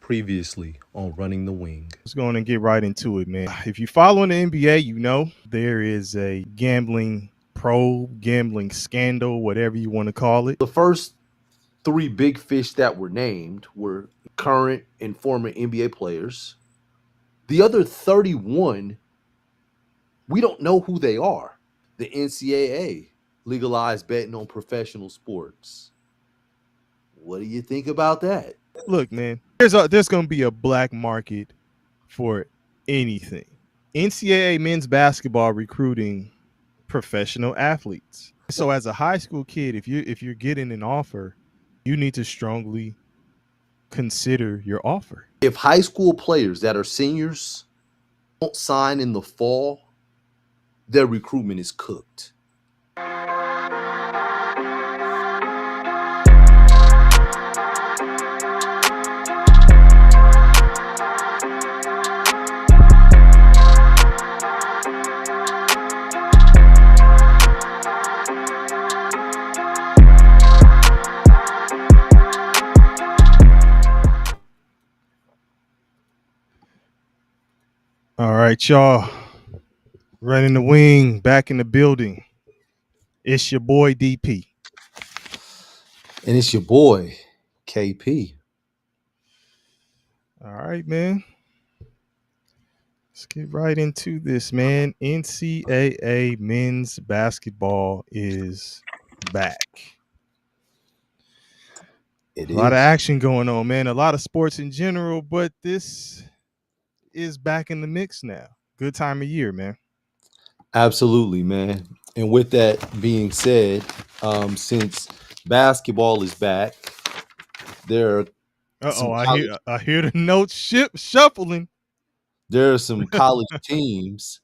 Previously on Running the Wing. Let's go on and get right into it, man. If you follow the NBA, you know there is a gambling probe, gambling scandal, whatever you want to call it. The first three big fish that were named were current and former NBA players. The other 31, we don't know who they are. The NCAA legalized betting on professional sports. What do you think about that? Look, man, there's going to be a black market for anything. NCAA men's basketball recruiting professional athletes. So as a high school kid, if you're getting an offer, you need to strongly consider your offer. If high school players that are seniors don't sign in the fall, their recruitment is cooked. All right, y'all. Running the wing, back in the building. It's your boy DP. And it's your boy, KP. All right, man. Let's get right into this, man. NCAA men's basketball is back. It A lot of is. action going on, man. A lot of sports in general, but this is back in the mix now. Good time of year, man. Absolutely, man. And with that being said, since basketball is back, there are some college I hear the notes shuffling. there are some college teams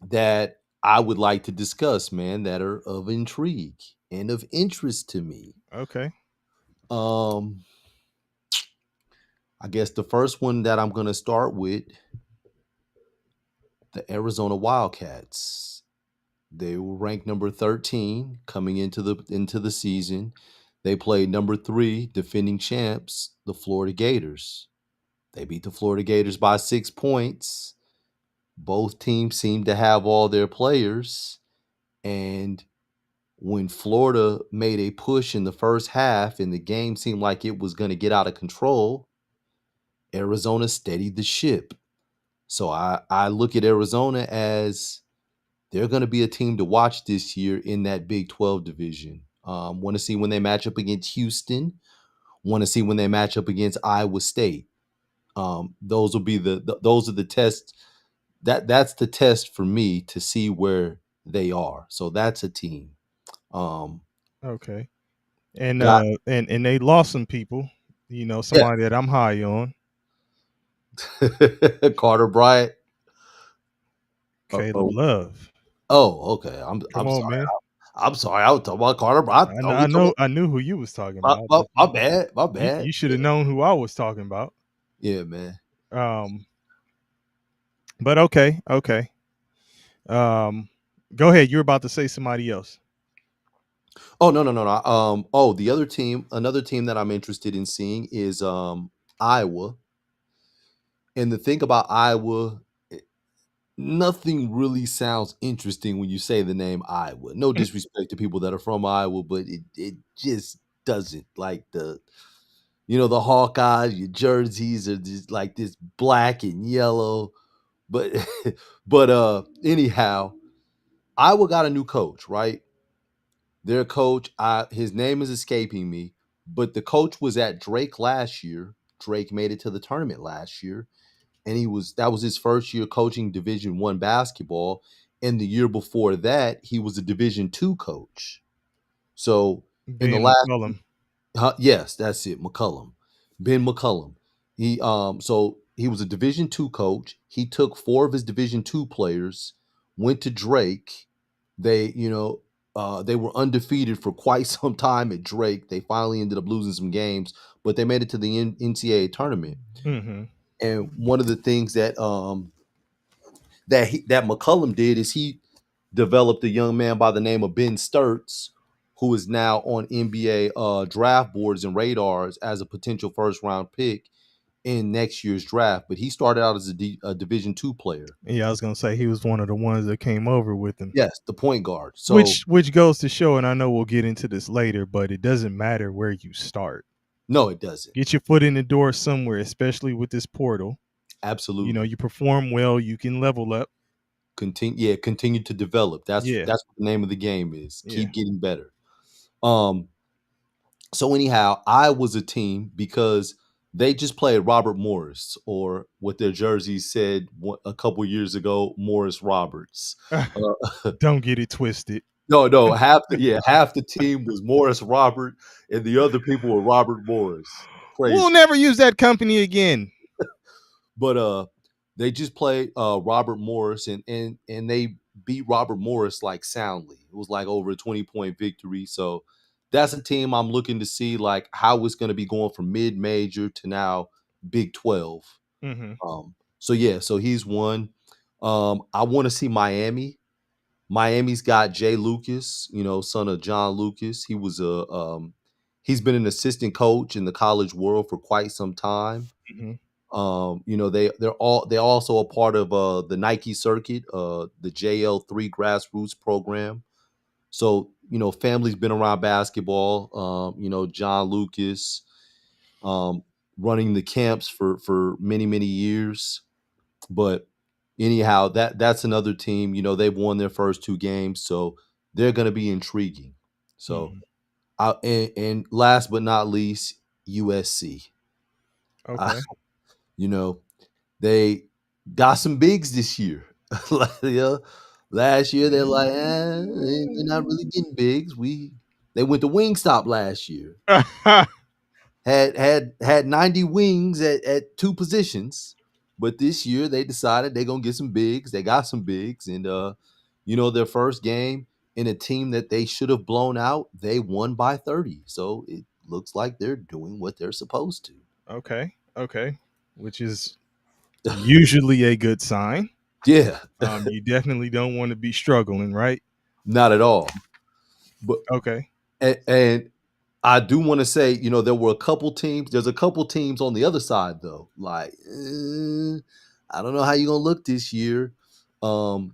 that I would like to discuss, man, that are of intrigue and of interest to me. Okay. Um, I guess the first one that I'm gonna start with, the Arizona Wildcats. They were ranked number 13 coming into the season. They played number 3 defending champs, the Florida Gators. They beat the Florida Gators by 6 points. Both teams seemed to have all their players, and when Florida made a push in the first half and the game seemed like it was going to get out of control, Arizona steadied the ship. So I look at Arizona as they're going to be a team to watch this year in that Big 12 division. Want to see when they match up against Houston. Want to see when they match up against Iowa State. Those will be those are the tests. That's the test for me to see where they are. So that's a team. Um, Okay. And got and they lost some people, yeah, somebody that I'm high on. Carter Bryant. Caleb Oh, Love. oh, okay. I'm Come I'm on, sorry. man. I'm sorry. I was talking about Carter Bryant. I thought we talking I knew who you was talking about about, my, but my, my bad. My you, bad. you should have known who I was talking about. Yeah, man. Um, but okay. Um, go ahead. You're about to say somebody else. Oh, no, no, no, no. The other team, another team that I'm interested in seeing is Iowa. And the thing about Iowa, nothing really sounds interesting when you say the name Iowa. No disrespect to people that are from Iowa, but it just doesn't. Like the Hawkeyes, your jerseys are just like this black and yellow. But but anyhow, Iowa got a new coach, right? Their coach, his name is escaping me, but the coach was at Drake last year. Drake made it to the tournament last year, and that was his first year coaching Division One basketball. And the year before that, he was a Division Two coach. So in the Ben last, McCullum. yes, that's it, McCullum, Ben McCullum. So he was a Division Two coach. He took 4 of his Division Two players, went to Drake. They were undefeated for quite some time at Drake. They finally ended up losing some games, but they made it to the NCAA tournament. Mm-hmm. And one of the things that McCullum did is he developed a young man by the name of Ben Sturts, who is now on NBA draft boards and radars as a potential first round pick. in next year's draft, but he started out as a Division II player. Yeah, I was gonna say he was one of the ones that came over with him. Yes, the point guard. So Which goes to show, and I know we'll get into this later, but it doesn't matter where you start. no, it doesn't. Get your foot in the door somewhere, especially with this portal. You know, Absolutely. you perform well, you can level up. Continue to develop. Yeah, That's what the name of the game is. yeah. Keep getting better. Um, so anyhow, I was a team because they just played Robert Morris, or what their jerseys said a couple years ago, Morris Roberts. Uh, Don't get it twisted. no, half the team was Morris Robert, and the other people were Robert Morris. We'll Crazy. never use that company again. But they just played Robert Morris, and they beat Robert Morris like soundly. It was like over a 20-point victory. So that's a team I'm looking to see like how it's going to be going from mid major to now Big 12. Mm-hmm. So yeah, so he's one. I want to see Miami. Miami's got Jay Lucas, son of John Lucas. He's been an assistant coach in the college world for quite some time. Mm-hmm. They're also a part of the Nike circuit, the JL3 grassroots program. So family's been around basketball. John Lucas, um, running the camps for many years. But anyhow, that's another team. They've won their first two games, so they're going to be intriguing. So, Mm-hmm. and last but not least, USC. Okay. You know, they got some bigs this year. Like, last year they're like, we're not really getting bigs. They went to Wingstop last year. Had 90 wings at two positions. But this year they decided they're gonna get some bigs. They got some bigs, and their first game in a team that they should have blown out, they won by 30. So it looks like they're doing what they're supposed to. Okay. Okay. Which is usually a good sign. Yeah, You definitely don't want to be struggling, right? not at all. But Okay. and I do want to say, there were a couple teams. There's a couple teams on the other side though. Like, I don't know how you're gonna look this year. Um,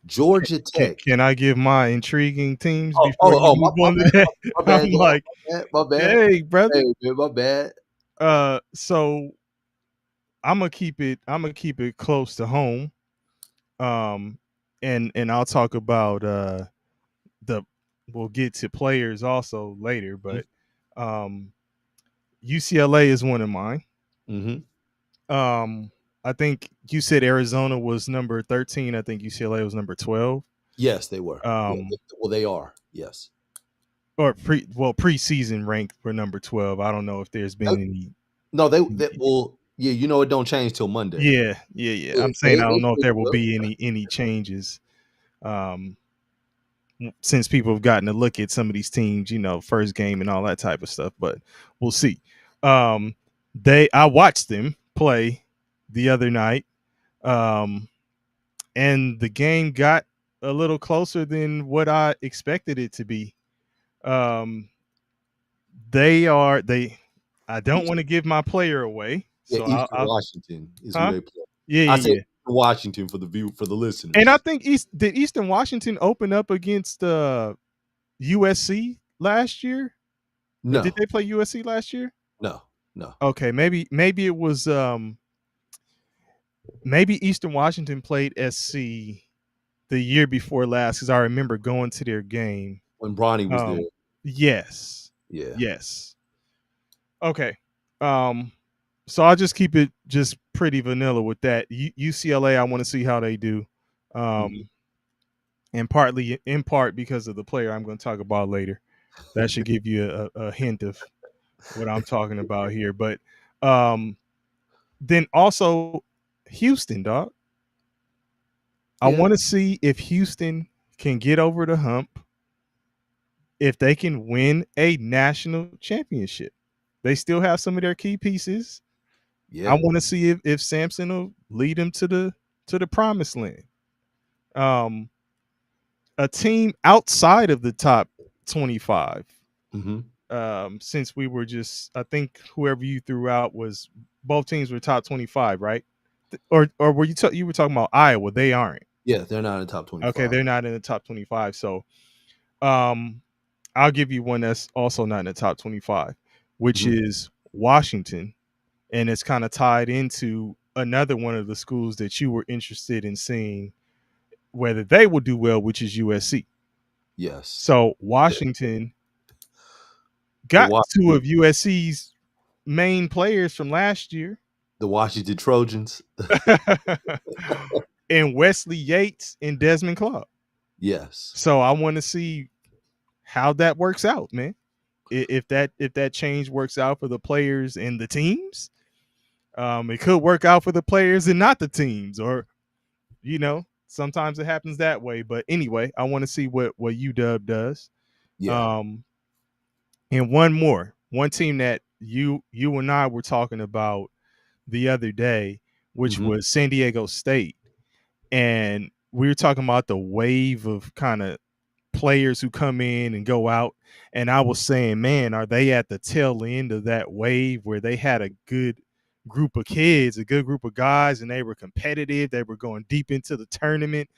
Georgia Tech. Can I give my intriguing teams Oh, before oh, you oh, move on to that? my I'm bad, dog. like, My bad. hey, brother. Hey, man, my bad. So I'm gonna keep it close to home. Um, and I'll talk about the we'll get to players also later, but um UCLA is one of mine. Mm-hmm. Um, I think you said Arizona was number 13. I think UCLA was number 12. Yes, they were. Yeah, Um, well, they are. Yes. or preseason ranked for number 12. I don't know if there's Uh, been any. No, they well, yeah. It don't change till Monday. Yeah, yeah, yeah. Yeah, I'm saying I they don't know if still there will will. be any changes. Um, since people have gotten to look at some of these teams, first game and all that type of stuff, but we'll see. Um, I watched them play the other night. Um, and the game got a little closer than what I expected it to be. Um, they. I don't want to give my player away, Yeah, so Eastern I'll Washington is who huh? they play. Yeah, I yeah, said yeah. Washington for the And I listeners. think Eastern Washington open up against USC last year, or did No, they play USC last year? no, no. Okay, maybe it was maybe Eastern Washington played SC the year before last because I remember going to their game. When Bronny was there, Um, yes, yeah. yes. Okay. Um, so I'll just keep it just pretty vanilla with that. UCLA, I want to see how they do. Mhm. Um, and partly in part because of the player I'm going to talk about later. That should give you a hint of what I'm talking about here. But then also Houston, dog. I Yeah, want to see if Houston can get over the hump, if they can win a national championship. They still have some of their key pieces. I yeah, want to see if Samson will lead them to the promised land. Um, a team outside of the top 25. hmm Since we were just, I think whoever you threw out was both teams were top 25, right? Or were you were talking about Iowa? They aren't. Yeah, they're not in the top Okay, 25. they're not in the top 25. So, um, I'll give you one that's also not in the top 25, which Mhm. is Washington, and it's kind of tied into another one of the schools that you were interested in seeing whether they will do well, which is USC. Yes. So Washington The got two Washington of USC's main players from last year, the Washington Trojans. and Wesley Yates and Desmond Clark. Yes. So I want to see how that works out, man. If that change works out for the players and the teams, it could work out for the players and not the teams, or sometimes it happens that way. But anyway, I want to see what UW does. Yeah. Um, and one team that you and I were talking about the other day, which Mhm. was San Diego State, and we were talking about the wave of kind of players who come in and go out. And I was saying, man, are they at the tail end of that wave where they had a good group of kids, a good group of guys, and they were competitive, they were going deep into the tournament?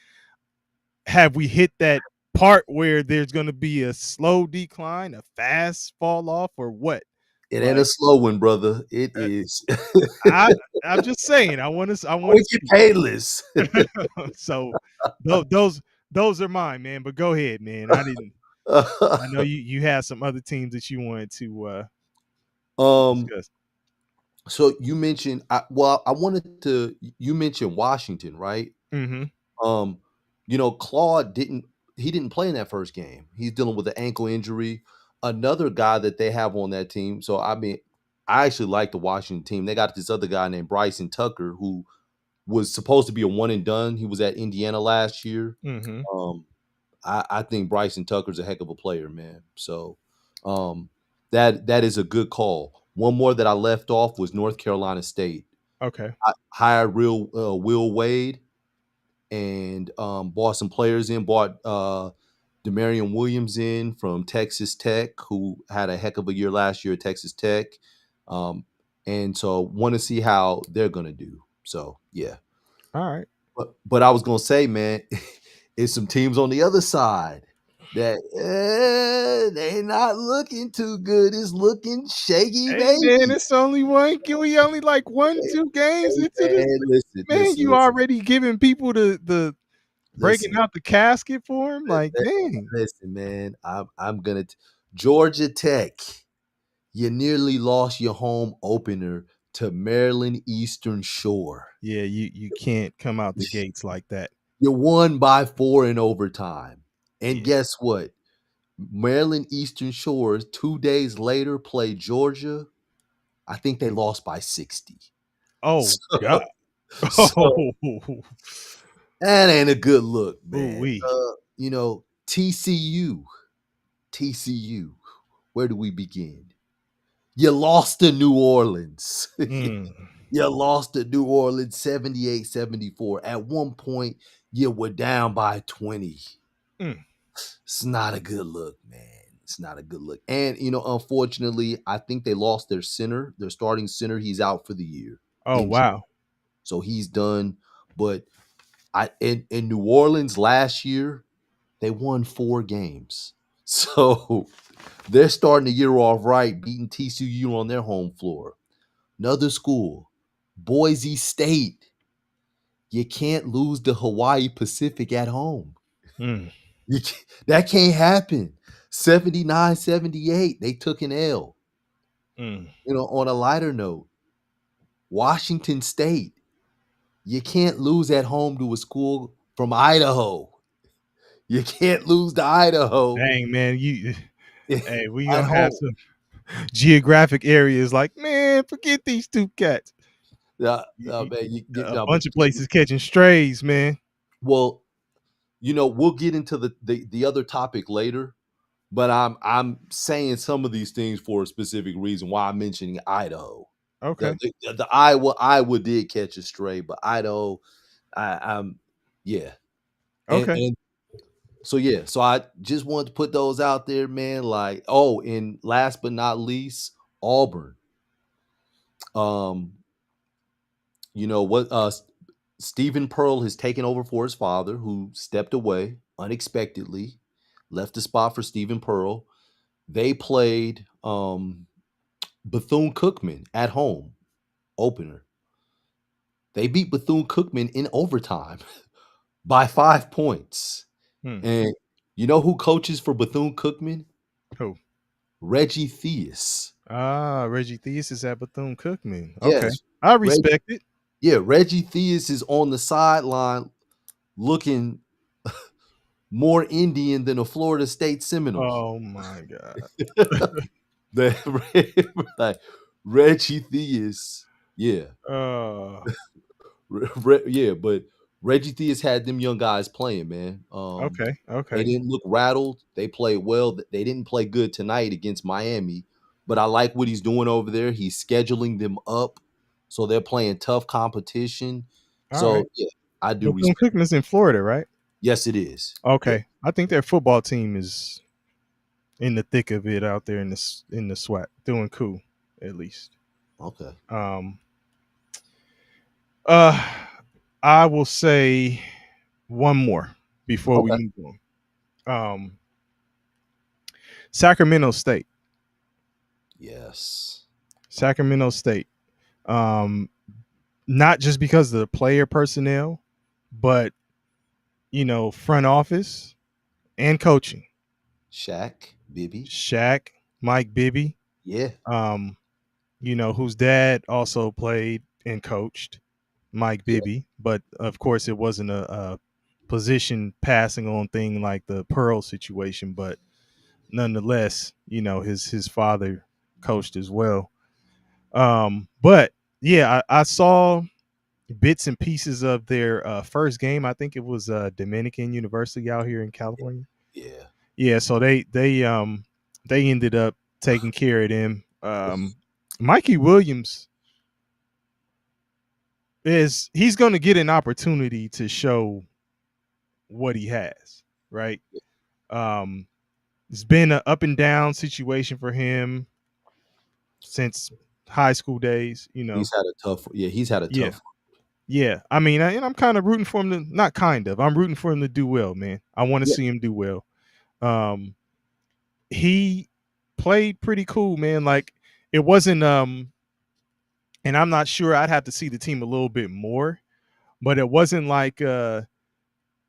Have we hit that part where there's going to be a slow decline, a fast fall off, or what? It ain't a Like, slow one, brother. It uh, is. I'm just saying, I want to Always get see. painless. So those are mine, man. But go ahead, man. I know you had some other teams that you wanted to um, discuss. so you mentioned I wanted to you mentioned Washington, right? Mm-hmm. Um, Claude didn't play in that first game. He's dealing with an ankle injury. Another guy that they have on that team. So I mean, I actually like the Washington team. They got this other guy named Bryson Tucker who was supposed to be a one and done. He was at Indiana last year. Mm-hmm. Um, I think Bryson Tucker's a heck of a player, man. So um, that is a good call. One more that I left off was North Carolina State. Okay. I hired Will Wade and bought some players in. Bought Demarion Williams in from Texas Tech, who had a heck of a year last year at Texas Tech. Um, and so want to see how they're gonna do. So yeah. All right. But I was gonna say, man, it's some teams on the other side that they not looking too good. It's looking shaky, Hey man, baby. it's only one. Can we only like one, Hey, 2 games hey, into this? man, listen, Man, listen, you listen, already giving people the breaking listen, out the casket for him? Like, li- dang. listen, man. I'm gonna Georgia Tech. You nearly lost your home opener to Maryland Eastern Shore. Yeah, you can't come out the gates like that. You won by 4 in overtime. And Yeah. guess what? Maryland Eastern Shores 2 days later played Georgia. I think they lost by 60. Oh God. So so Oh. that ain't a good look, Ooh man. wee. TCU. Where do we begin? You lost to New Orleans. Mm, You lost to New Orleans 78-74. At one point, you were down by 20. mm. It's not a good look, man. It's not a good look. And unfortunately, I think they lost their center, their starting center. He's out for the year. Oh Injured. wow. So he's done. But in New Orleans last year, they won 4 games. So they're starting the year off right, beating TCU on their home floor. Another school, Boise State. You can't lose to Hawaii Pacific at home. Mm, That can't happen. 79-78, they took an L. mm, On a lighter note, Washington State, you can't lose at home to a school from Idaho. You can't lose to Idaho dang man, you hey, we at gonna have home. some geographic areas like, man, forget these two cats. Man, A no, but bunch of places catching strays, man. well, we'll get into the other topic later. But I'm saying some of these things for a specific reason. Why I'm mentioning Idaho. Okay. The Iowa did catch a stray, but Idaho, I'm yeah, Okay. and so yeah, so I just wanted to put those out there, man. Like, oh, and last but not least, Auburn. Um, You know what? Stephen Pearl has taken over for his father, who stepped away unexpectedly, left the spot for Stephen Pearl. They played Bethune Cookman at home opener. They beat Bethune Cookman in overtime by 5 points. Hmm. And you know who coaches for Bethune Cookman? Who? Reggie Theus. Ah, Reggie Theus is at Bethune Cookman. Okay, Yes, I Reg, respect it. yeah, Reggie Theus is on the sideline looking more Indian than a Florida State Seminole. Oh my god. Like Reggie Theus, yeah, Uh, Yeah, but Reggie Theus had them young guys playing, man. okay, They okay. didn't look rattled. They played well. They didn't play good tonight against Miami, but I like what he's doing over there. He's scheduling them up, so they're playing tough competition. All right. So yeah, I do Bethune respect. Cookman's in Florida, right? Yes, it is. Yeah. Okay. I think their football team is in the thick of it out there in the SWAT, doing cool, at least. Okay. Um, uh, I will say one more before we Okay. move on. Um, Sacramento State. Yes. Sacramento State. Um, Not just because of the player personnel, but front office and coaching. Shaq, Bibby. Shaq, Mike Bibby, Yeah. um, whose dad also played and coached, Mike Yeah. Bibby, but of course it wasn't a position passing on thing like the Pearl situation, but nonetheless, his father coached as well. But yeah, I saw bits and pieces of their first game. I think it was Dominican University out here in California. Yeah. Yeah, so they ended up taking care of them. Mikey Williams he's going to get an opportunity to show what he has, right? Um, it's been an up and down situation for him since high school days. He's had a tough. Yeah, he's had a Yeah, tough. yeah. I mean, and I'm kind of rooting for him to not kind of. I'm rooting for him to do well, man. I want to Yeah. see him do well. Um, he played pretty cool, man. Like it wasn't and I'm not sure, I'd have to see the team a little bit more, but it wasn't like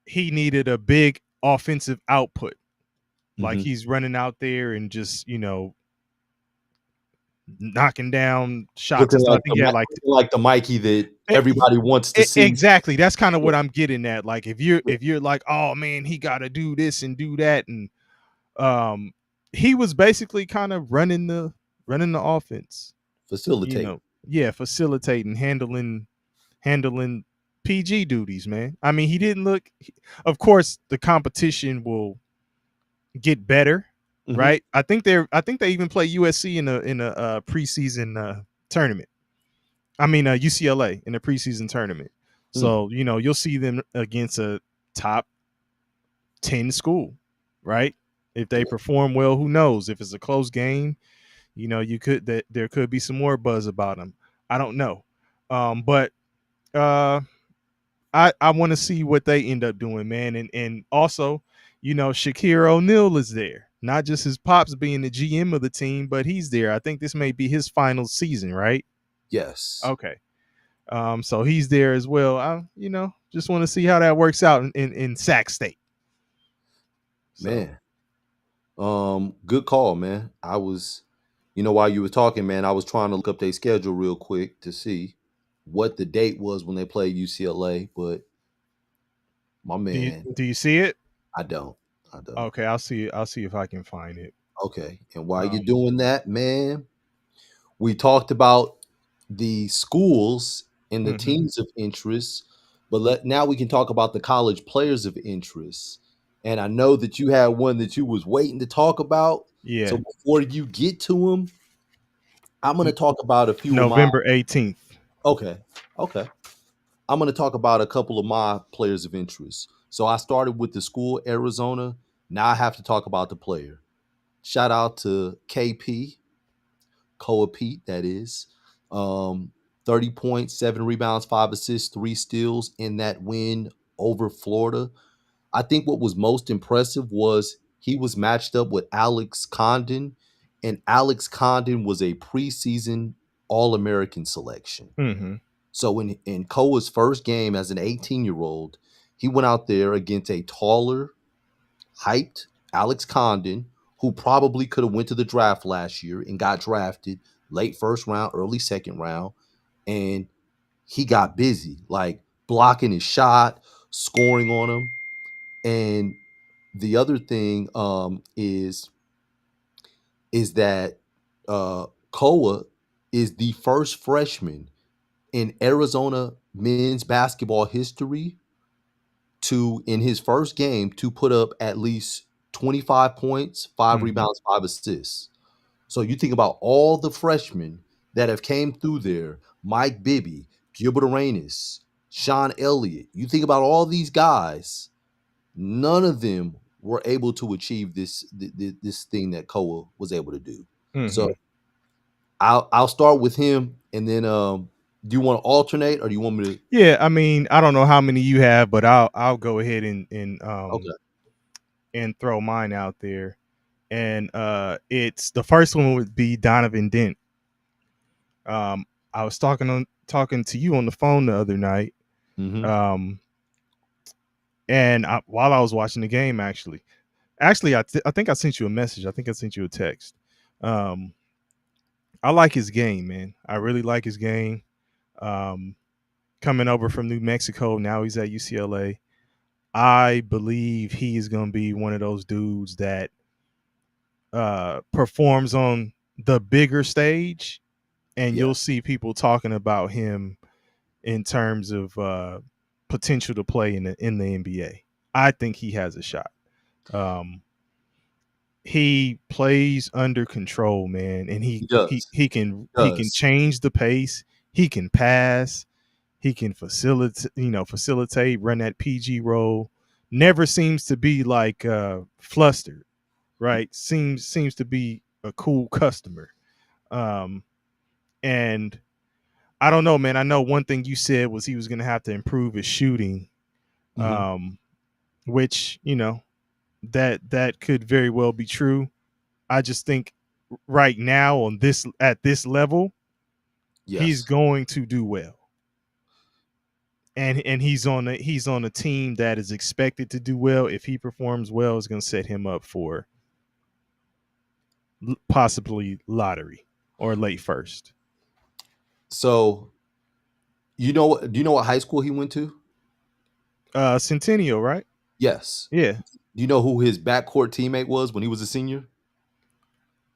he needed a big offensive output. Like Mm-hmm. he's running out there and just, knocking down shots Looking and stuff. I like think he had like looking like the Mikey that everybody wants to see. exactly. That's kind of Yeah. what I'm getting at. Like if you're like, oh man, he got to do this and do that, and um, he was basically kind of running the offense. Facilitate. Yeah, facilitating, handling PG duties, man. I mean, he didn't look. Of course, the competition will get better, Mm-hmm. right? I think they even play USC in a preseason tournament. I mean, UCLA in a preseason tournament. Mm. So you'll see them against a top 10 school, right? If they Yeah. perform well, who knows? If it's a close game, you could that there could be some more buzz about them. I don't know, but uh, I want to see what they end up doing, man. And also, Shakir O'Neal is there. Not just his pops being the GM of the team, but he's there. I think this may be his final season, right? Yes. Okay. So he's there as well. I, just want to see how that works out in Sac State. So Man. Good call, man. While you were talking, man, I was trying to look up their schedule real quick to see what the date was when they played UCLA, but my do you man, do you see it? I don't. I don't. Okay, I'll see if I can find it. Okay. And while you're Um, doing that, man, we talked about the schools and the mhm. teams of interest, but now we can talk about the college players of interest. And I know that you had one that you was waiting to talk about. So Yeah, before you get to them, I'm going to N- talk about a few of my. November 18th. Okay, okay. I'm going to talk about a couple of my players of interest. So I started with the school, Arizona. Now I have to talk about the player. Shout out to KP, Koa Pete, that is. Um, 30 points, 7 rebounds, 5 assists, 3 steals in that win over Florida. I think what was most impressive was he was matched up with Alex Condon, and Alex Condon was a preseason All American selection. Mm-hmm. So in Koa's first game as an 18-year-old, he went out there against a taller, hyped Alex Condon, who probably could have went to the draft last year and got drafted late first round, early second round, and he got busy, like blocking his shot, scoring on him. And the other thing is that Koa is the first freshman in Arizona men's basketball history to, in his first game, to put up at least 25 points, 5 Mm-hmm. rebounds, 5 assists. So you think about all the freshmen that have came through there, Mike Bibby, Gilbert Arenas, Sean Elliott. You think about all these guys, none of them were able to achieve this thing that Koa was able to do. So Mm-hmm. I'll start with him, and then do you want to alternate, or do you want me to? Yeah, I mean, I don't know how many you have, but I'll go ahead Okay. and throw mine out there. And it's the first one would be Donovan Dent. I was talking to you on the phone the other night. Mm-hmm. Um, and while I was watching the game, actually, I think I sent you a message. I think I sent you a text. Um, I like his game, man. I really like his game. Um, Coming over from New Mexico, now he's at UCLA. I believe he is going to be one of those dudes that performs on the bigger stage, and Yeah. you'll see people talking about him in terms of potential to play in the NBA. I think he has a shot. Um, he plays under control, man, and He does. He he can does. change the pace. He can pass. He can facilitate, run that PG role. Never seems to be like flustered, right? Seems to be a cool customer. Um, and I don't know, man. I know one thing you said was he was going to have to improve his shooting, Mm-hmm. um, which that could very well be true. I just think right now on this at this level, he's Yes. going to do well. And he's on a team that is expected to do well. If he performs well, it's going to set him up for possibly lottery or late first. So you know what? Do you know what high school he went to? Centennial, right? Yes. Yeah, Do you know who his backcourt teammate was when he was a senior?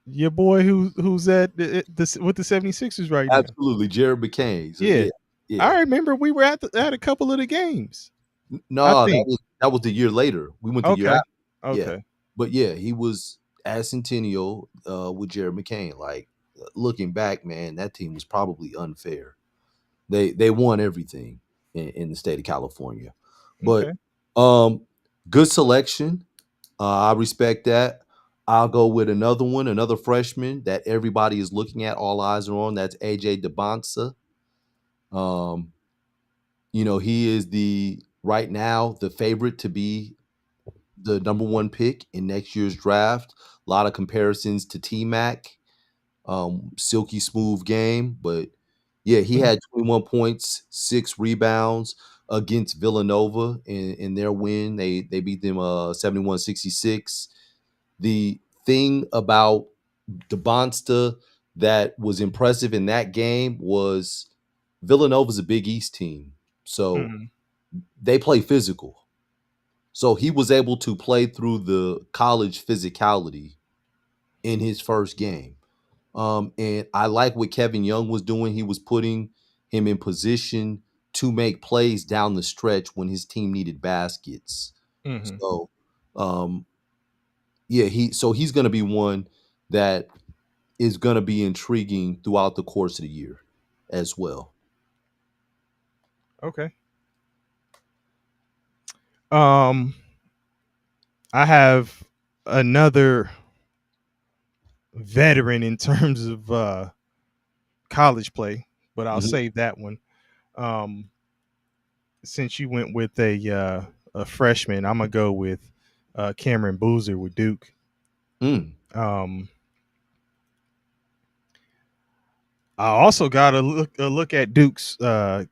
your boy who's at this with the 76ers right now. Absolutely, Jared McCain. So Yeah, yeah, yeah. I remember we were at a couple of the games. I No, think. that was the year later. We went the year Okay, after. Yeah, okay, but yeah, he was at Centennial with Jared McCain. Like looking back, man, that team was probably unfair. They won everything in the state of California, but okay. um, good selection. I respect that. I'll go with another one, another freshman that everybody is looking at, all eyes are on. That's AJ DeBonsa. Um, he is the right now the favorite to be the number one pick in next year's draft. A lot of comparisons to T Mac, silky smooth game, but yeah, he had 21 points, 6 rebounds against Villanova in their win. They beat them 71-66. The thing about DeBonsta that was impressive in that game was Villanova's a Big East team, so Hmm. they play physical. So he was able to play through the college physicality in his first game. And I like what Kevin Young was doing. He was putting him in position to make plays down the stretch when his team needed baskets. Hmm. So, um, yeah, he's going to be one that is going to be intriguing throughout the course of the year as well. Okay. Um, I have another veteran in terms of college play. but I'll Mhm. save that one. Um, since you went with a freshman, I'm gonna go with Cameron Boozer with Duke. Mm. Um, I also got a look at Duke's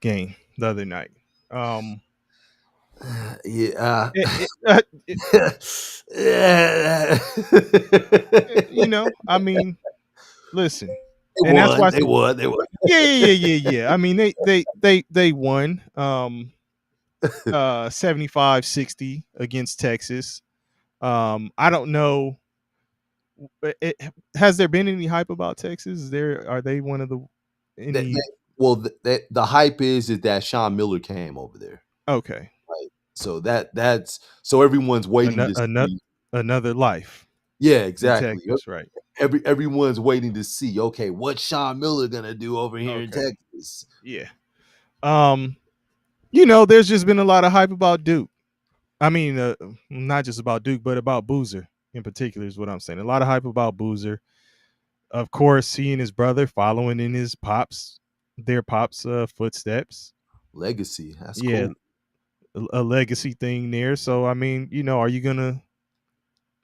game the other night. Um, Yeah. it, it, Yeah. I mean, listen, They and that's won. why. They won. They won. Yeah, yeah, yeah, yeah, yeah. I mean, they won 75-60 against Texas. I don't know. Has there been any hype about Texas? Are they one of the That, any that, well, the hype is that Sean Miller came over there, okay. right? So that's so everyone's waiting Another to another see. another life Yeah, in exactly. Texas, right? Everyone's waiting to see. Okay, what's Sean Miller gonna do over here in Okay. Texas? Yeah. Um, there's just been a lot of hype about Duke. I mean, not just about Duke, but about Boozer in particular is what I'm saying. A lot of hype about Boozer. Of course, he and his brother following in their pops footsteps. Legacy. That's Yeah, cool. a legacy thing there. So I mean, are you gonna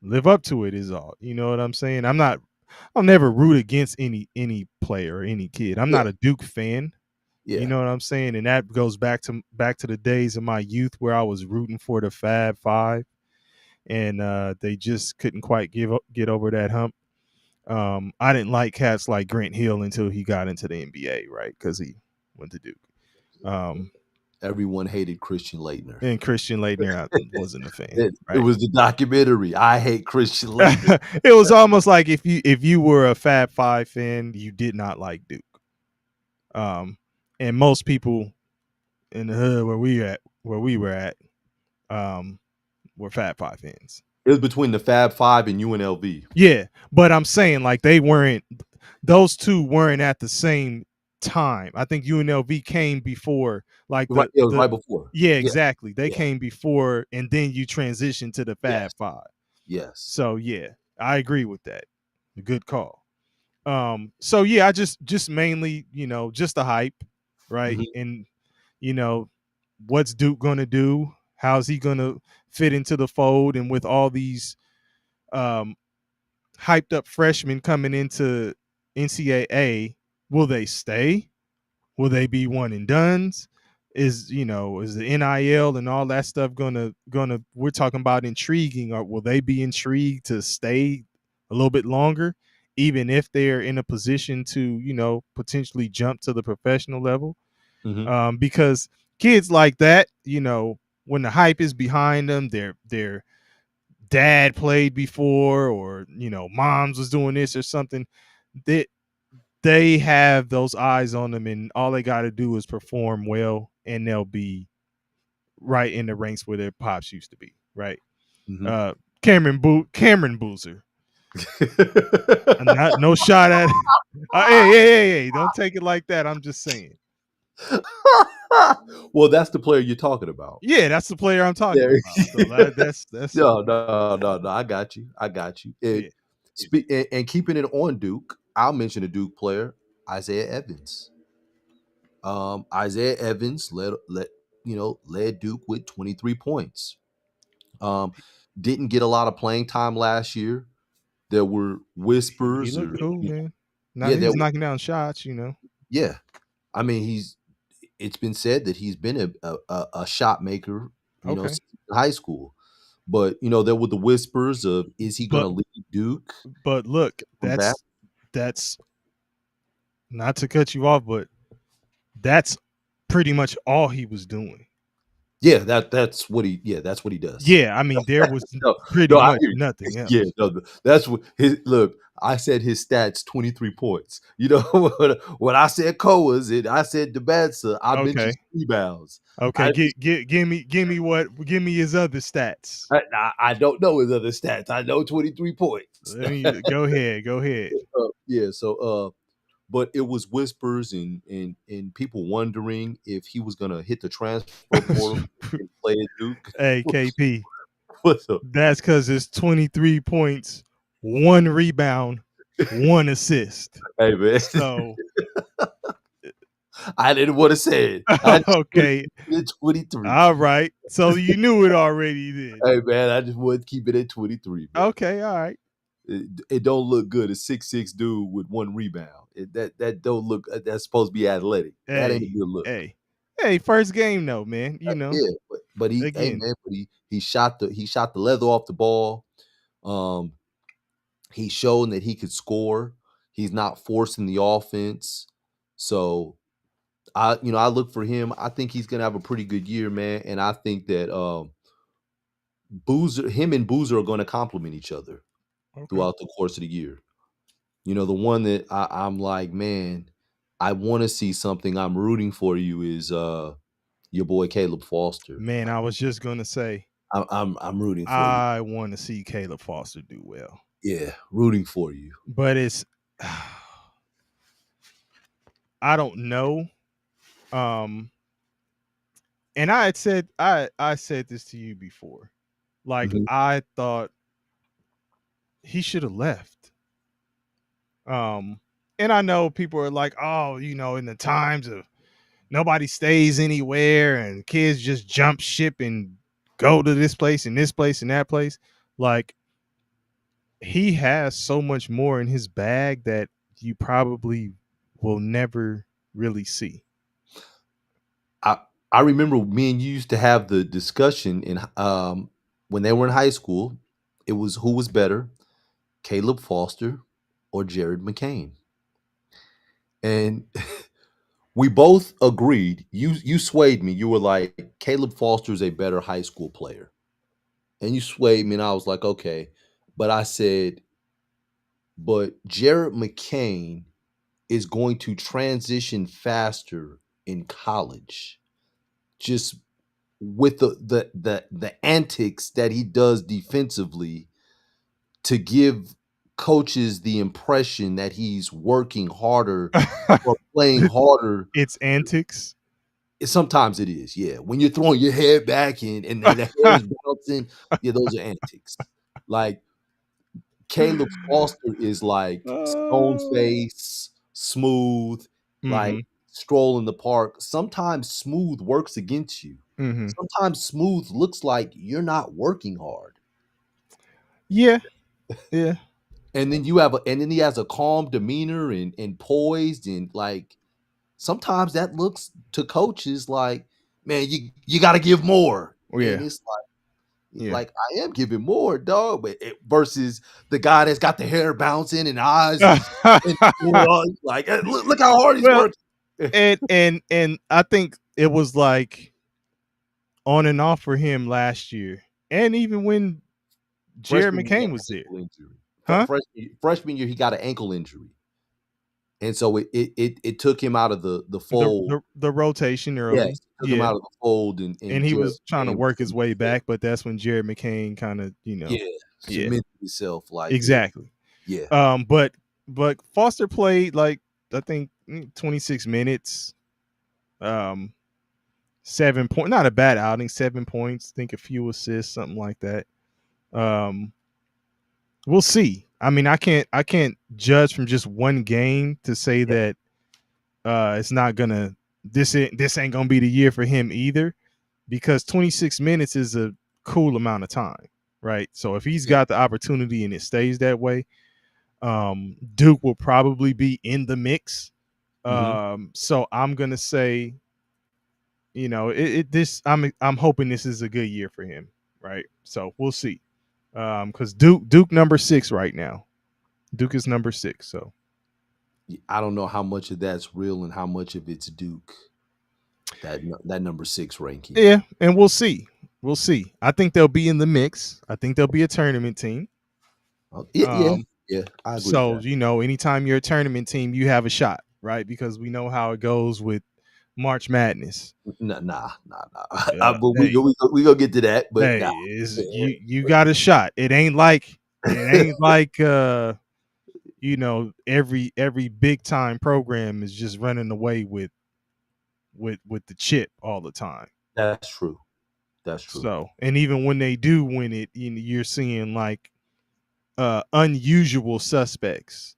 live up to it? Is all. You know what I'm saying? I'll never root against any player or any kid. I'm Yeah, not a Duke fan. You yeah. know what I'm saying? And that goes back to the days of my youth where I was rooting for the Fab Five, and they just couldn't quite get over that hump. I didn't like cats like Grant Hill until he got into the NBA, right? Because he went to Duke. Um, Everyone hated Christian Leitner. and Christian Laettner, I wasn't a fan, It right? was the documentary. I hate Christian Leitner. It was almost like if you were a Fab Five fan, you did not like Duke. And most people in the hood where we were at, um, were Fab Five fans. It was between the Fab Five and UNLV. Yeah, but I'm saying like those two weren't at the same time. I think UNLV came before like Right, it was right before. yeah, Yeah, exactly. They yeah. came before and then you transition to the Yes, Fab Five. yes. So yeah, I agree with that. Good call. So yeah, I just mainly, just the hype, right? Mhm, And you know, what's Duke gonna do? How's he gonna fit into the fold? And with all these um hyped up freshmen coming into NCAA, will they stay? Will they be one and dones? Is the NIL and all that stuff gonna we're talking about intriguing, or will they be intrigued to stay a little bit longer, even if they're in a position to, potentially jump to the professional level? mhm, Because kids like that, when the hype is behind them, their dad played before, or moms was doing this or something, they they have those eyes on them, and all they got to do is perform well, and they'll be right in the ranks where their pops used to be, right? mhm. uh Cameron Boozer, not no shot at hey, don't take it like that. I'm just saying. Well, that's the player you're talking about. Yeah, that's the player I'm talking There. about. So that's No, no, no, no. I got you. I got you. yeah. And keeping it on Duke, I'll mention a Duke player, Isaiah Evans. Isaiah Evans led Duke with 23 points. Um, didn't get a lot of playing time last year. There were He whispers, looked or cool, man. Now yeah, he was knocking down shots. yeah. I mean, it's been said that he's been a shot maker, Okay. since high school. But there were the whispers of, is he going but to lead Duke but look, from back? that's not to cut you off, but that's pretty much all he was doing. Yeah, that's what he does. Yeah, I mean, there was No, pretty no, I much hear you. nothing Yeah, else. no, that's what his look. I said his stats 23 points. When I said Coas and I said Debansa, I mentioned Okay. rebounds. Okay. I Give me his other stats. I don't know his other stats. I know 23 points. Let me go ahead. Go ahead. Yeah, so but it was whispers and people wondering if he was gonna hit the transfer portal and play at Duke. Hey, KP. What's up? That's because it's 23 points, 1 rebound, 1 assist. Hey man. So I didn't want to say it. I just put Okay. it at 23. All right. So you knew it already then. Hey man, I just wanted to keep it at 23, man. Okay, all right. It don't look good. A 6'6" dude with one rebound. That don't look. That's supposed to be athletic. That ain't a Hey, good look. hey. Hey, first game though, man. You know, Yeah, but he, hey again. man, but he shot the leather off the ball. Um, he's shown that he could score. He's not forcing the offense. So I look for him. I think he's gonna have a pretty good year, man. And I think that him and Boozer are gonna complement each other Okay. throughout the course of the year. The one that I'm like, man, I want to see something. I'm rooting for you is your boy Caleb Foster. Man, I was just gonna say I'm rooting for you. I want to see Caleb Foster do well. Yeah, rooting for you. But it's I don't know. Um and I said this to you before. Like Mhm. I thought he should have left. Um and I know people are like, "Oh, in the times of nobody stays anywhere and kids just jump ship and go to this place and this place and that place." Like he has so much more in his bag that you probably will never really see. I I remember me and you used to have the discussion when they were in high school. It was who was better, Caleb Foster or Jared McCain, and we both agreed. You swayed me. You were like Caleb Foster is a better high school player, and you swayed me, and I was like, okay. But I said, but Jared McCain is going to transition faster in college, just with the antics that he does defensively to give coaches the impression that he's working harder or playing harder. It's antics. Sometimes it is, yeah. When you're throwing your head back and the hair is bouncing, yeah, those are antics. Like Caleb Foster is like stone Oh. face, smooth, like Mhm. stroll in the park. Sometimes smooth works against you. Mhm. Sometimes smooth looks like you're not working hard. Yeah. Yeah. And then he has a calm demeanor and poised and like sometimes that looks to coaches like, man, you got to give more. And Yeah. it's Yeah. like I am giving more, dog, but versus the guy that's got the hair bouncing and eyes and like look how hard he's Well, working. and I think it was like on and off for him last year, and even when Jared Freshman year, he McCain had was an there, ankle injury. huh? Freshman year, he got an ankle injury, and so it took him out of the The fold. the, the rotation Yes, early, took him yeah, out of the fold, and and he Jared was trying to McCain was work his able way to fill. back, but that's when Jared McCain kind of, Yeah, yeah, cemented himself like, yeah, exactly. yeah, But Foster played like I think 26 minutes, um, 7 point, not a bad outing, 7 points, I think a few assists, something like that. Um, we'll see. I mean, I can't judge from just one game to say yeah, that it's not gonna this ain't gonna be the year for him either, because 26 minutes is a cool amount of time, right? So if he's yeah. got the opportunity and it stays that way, Duke will probably be in the mix. Mhm. So I'm gonna say, this I'm hoping this is a good year for him, right? So we'll see. Because Duke number 6 right now. Duke is number 6. So I don't know how much of that's real and how much of it's Duke. That number 6 ranking. yeah, and we'll see. We'll see. I think they'll be in the mix. I think they'll be a tournament team. Yeah, yeah, Um, yeah. I agree with so that. anytime you're a tournament team, you have a shot, right? Because we know how it goes with March Madness. Nah, nah, nah, nah. But Hey, we gonna get to that, but hey, nah. is you got a shot. It ain't like every big time program is just running away with the chip all the time. That's true. That's true. So, and even when they do win it, you're seeing like unusual suspects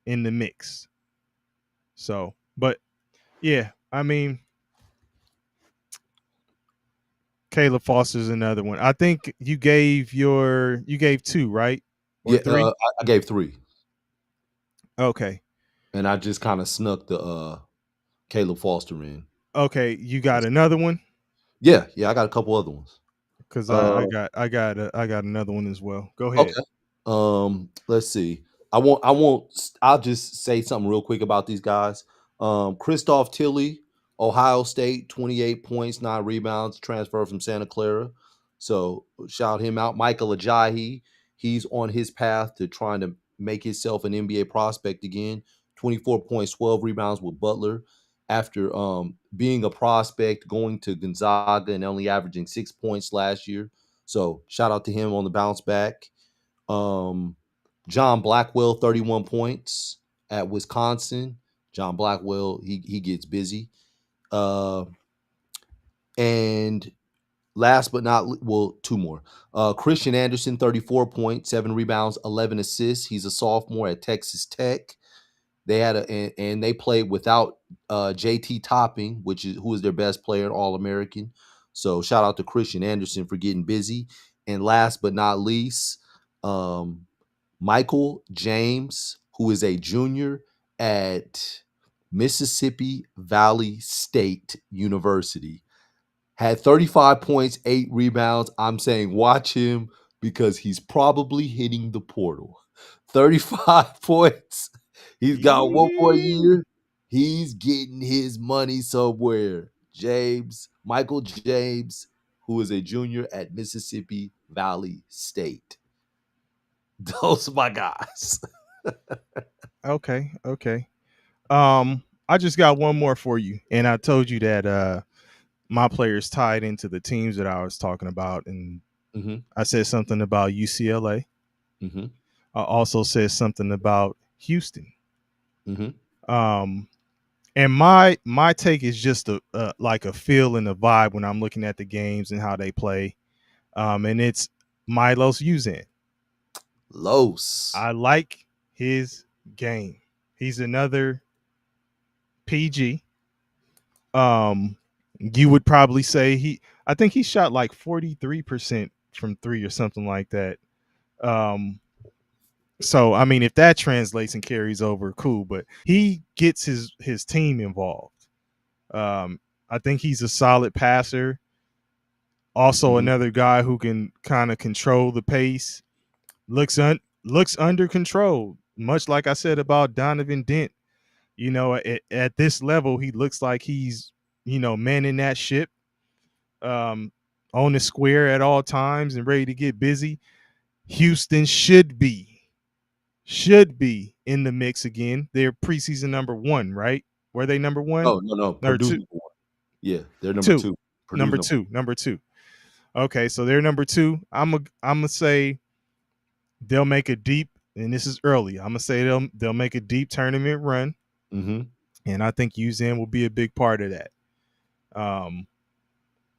in the mix. So, but Yeah, I mean, Caleb Foster's another one. I think you gave two, right? Or Yeah, three? I gave 3, Okay. and I just kind of snuck the Caleb Foster in. Okay, you got another one? Yeah, yeah, I got a couple other ones. Because Uh, I got another one as well. Go ahead. okay. Let's see. I'll just say something real quick about these guys. Christoph Tilly, Ohio State, 28 points, 9 rebounds, transfer from Santa Clara. So shout him out. Michael Ajayi, he's on his path to trying to make himself an NBA prospect again. 24 points, 12 rebounds with Butler. After being a prospect, going to Gonzaga and only averaging 6 points last year. So shout out to him on the bounce back. Um, John Blackwell, 31 points at Wisconsin. John Blackwell, he gets busy. Uh, and last but not well, two more. Christian Anderson, 34 points, 7 rebounds, 11 assists. He's a sophomore at Texas Tech. They had and they played without JT Topping, who is their best player, All American. So shout out to Christian Anderson for getting busy. And last but not least, um, Michael James, who is a junior at Mississippi Valley State University, had 35 points, 8 rebounds. I'm saying watch him because he's probably hitting the portal. 35 points. He's got one more Eee. year. He's getting his money somewhere. Michael James, who is a junior at Mississippi Valley State. Those are my guys. Okay, okay. I just got one more for you, and I told you that my players tied into the teams that I was talking about, and hmm I said something about UCLA. hmm I also said something about Houston. hmm Um, and my take is just like a feel and a vibe when I'm looking at the games and how they play. And it's Milos Uzan. Los. I like his game. He's another PG. You would probably say I think he shot like 43% from three or something like that. Um, so I mean, if that translates and carries over, cool. But he gets his team involved. Um, I think he's a solid passer. Also, hmm another guy who can kind of control the pace. Looks under control. Much like I said about Donovan Dent. You know, at this level, he looks like he's manning that ship, um, on the square at all times and ready to get busy. Houston should be in the mix again. They're preseason number one, right? Were they number one? Oh, no. Or Purdue's two? number 1. Yeah, they're number Two. 2. Purdue's Number number two. Number two. Okay, so they're number two. I'm gonna say they'll make a deep, and this is early. I'm gonna say they'll make a deep tournament run, 1. and I think Uzan will be a big part of that. Um,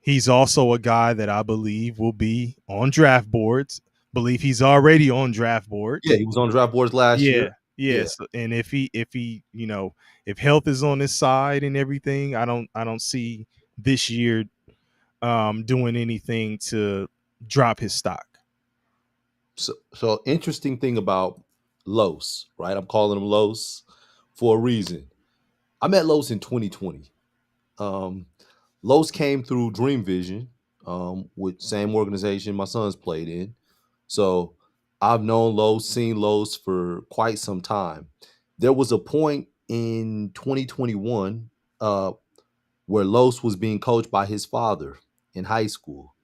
he's also a guy that I believe will be on draft boards. Believe he's already on draft Yeah, boards. he was on draft boards last year. Yeah, Yeah. yes. And if he if health is on his side and everything, I don't see this year doing anything to drop his stock. So interesting thing about Los, right? I'm calling him Los for a reason. I met Los in 2020. Um, Los came through Dream Vision, with same organization my sons played in. So I've known Los, seen Los for quite some time. There was a point in 2021 where Los was being coached by his father in high school.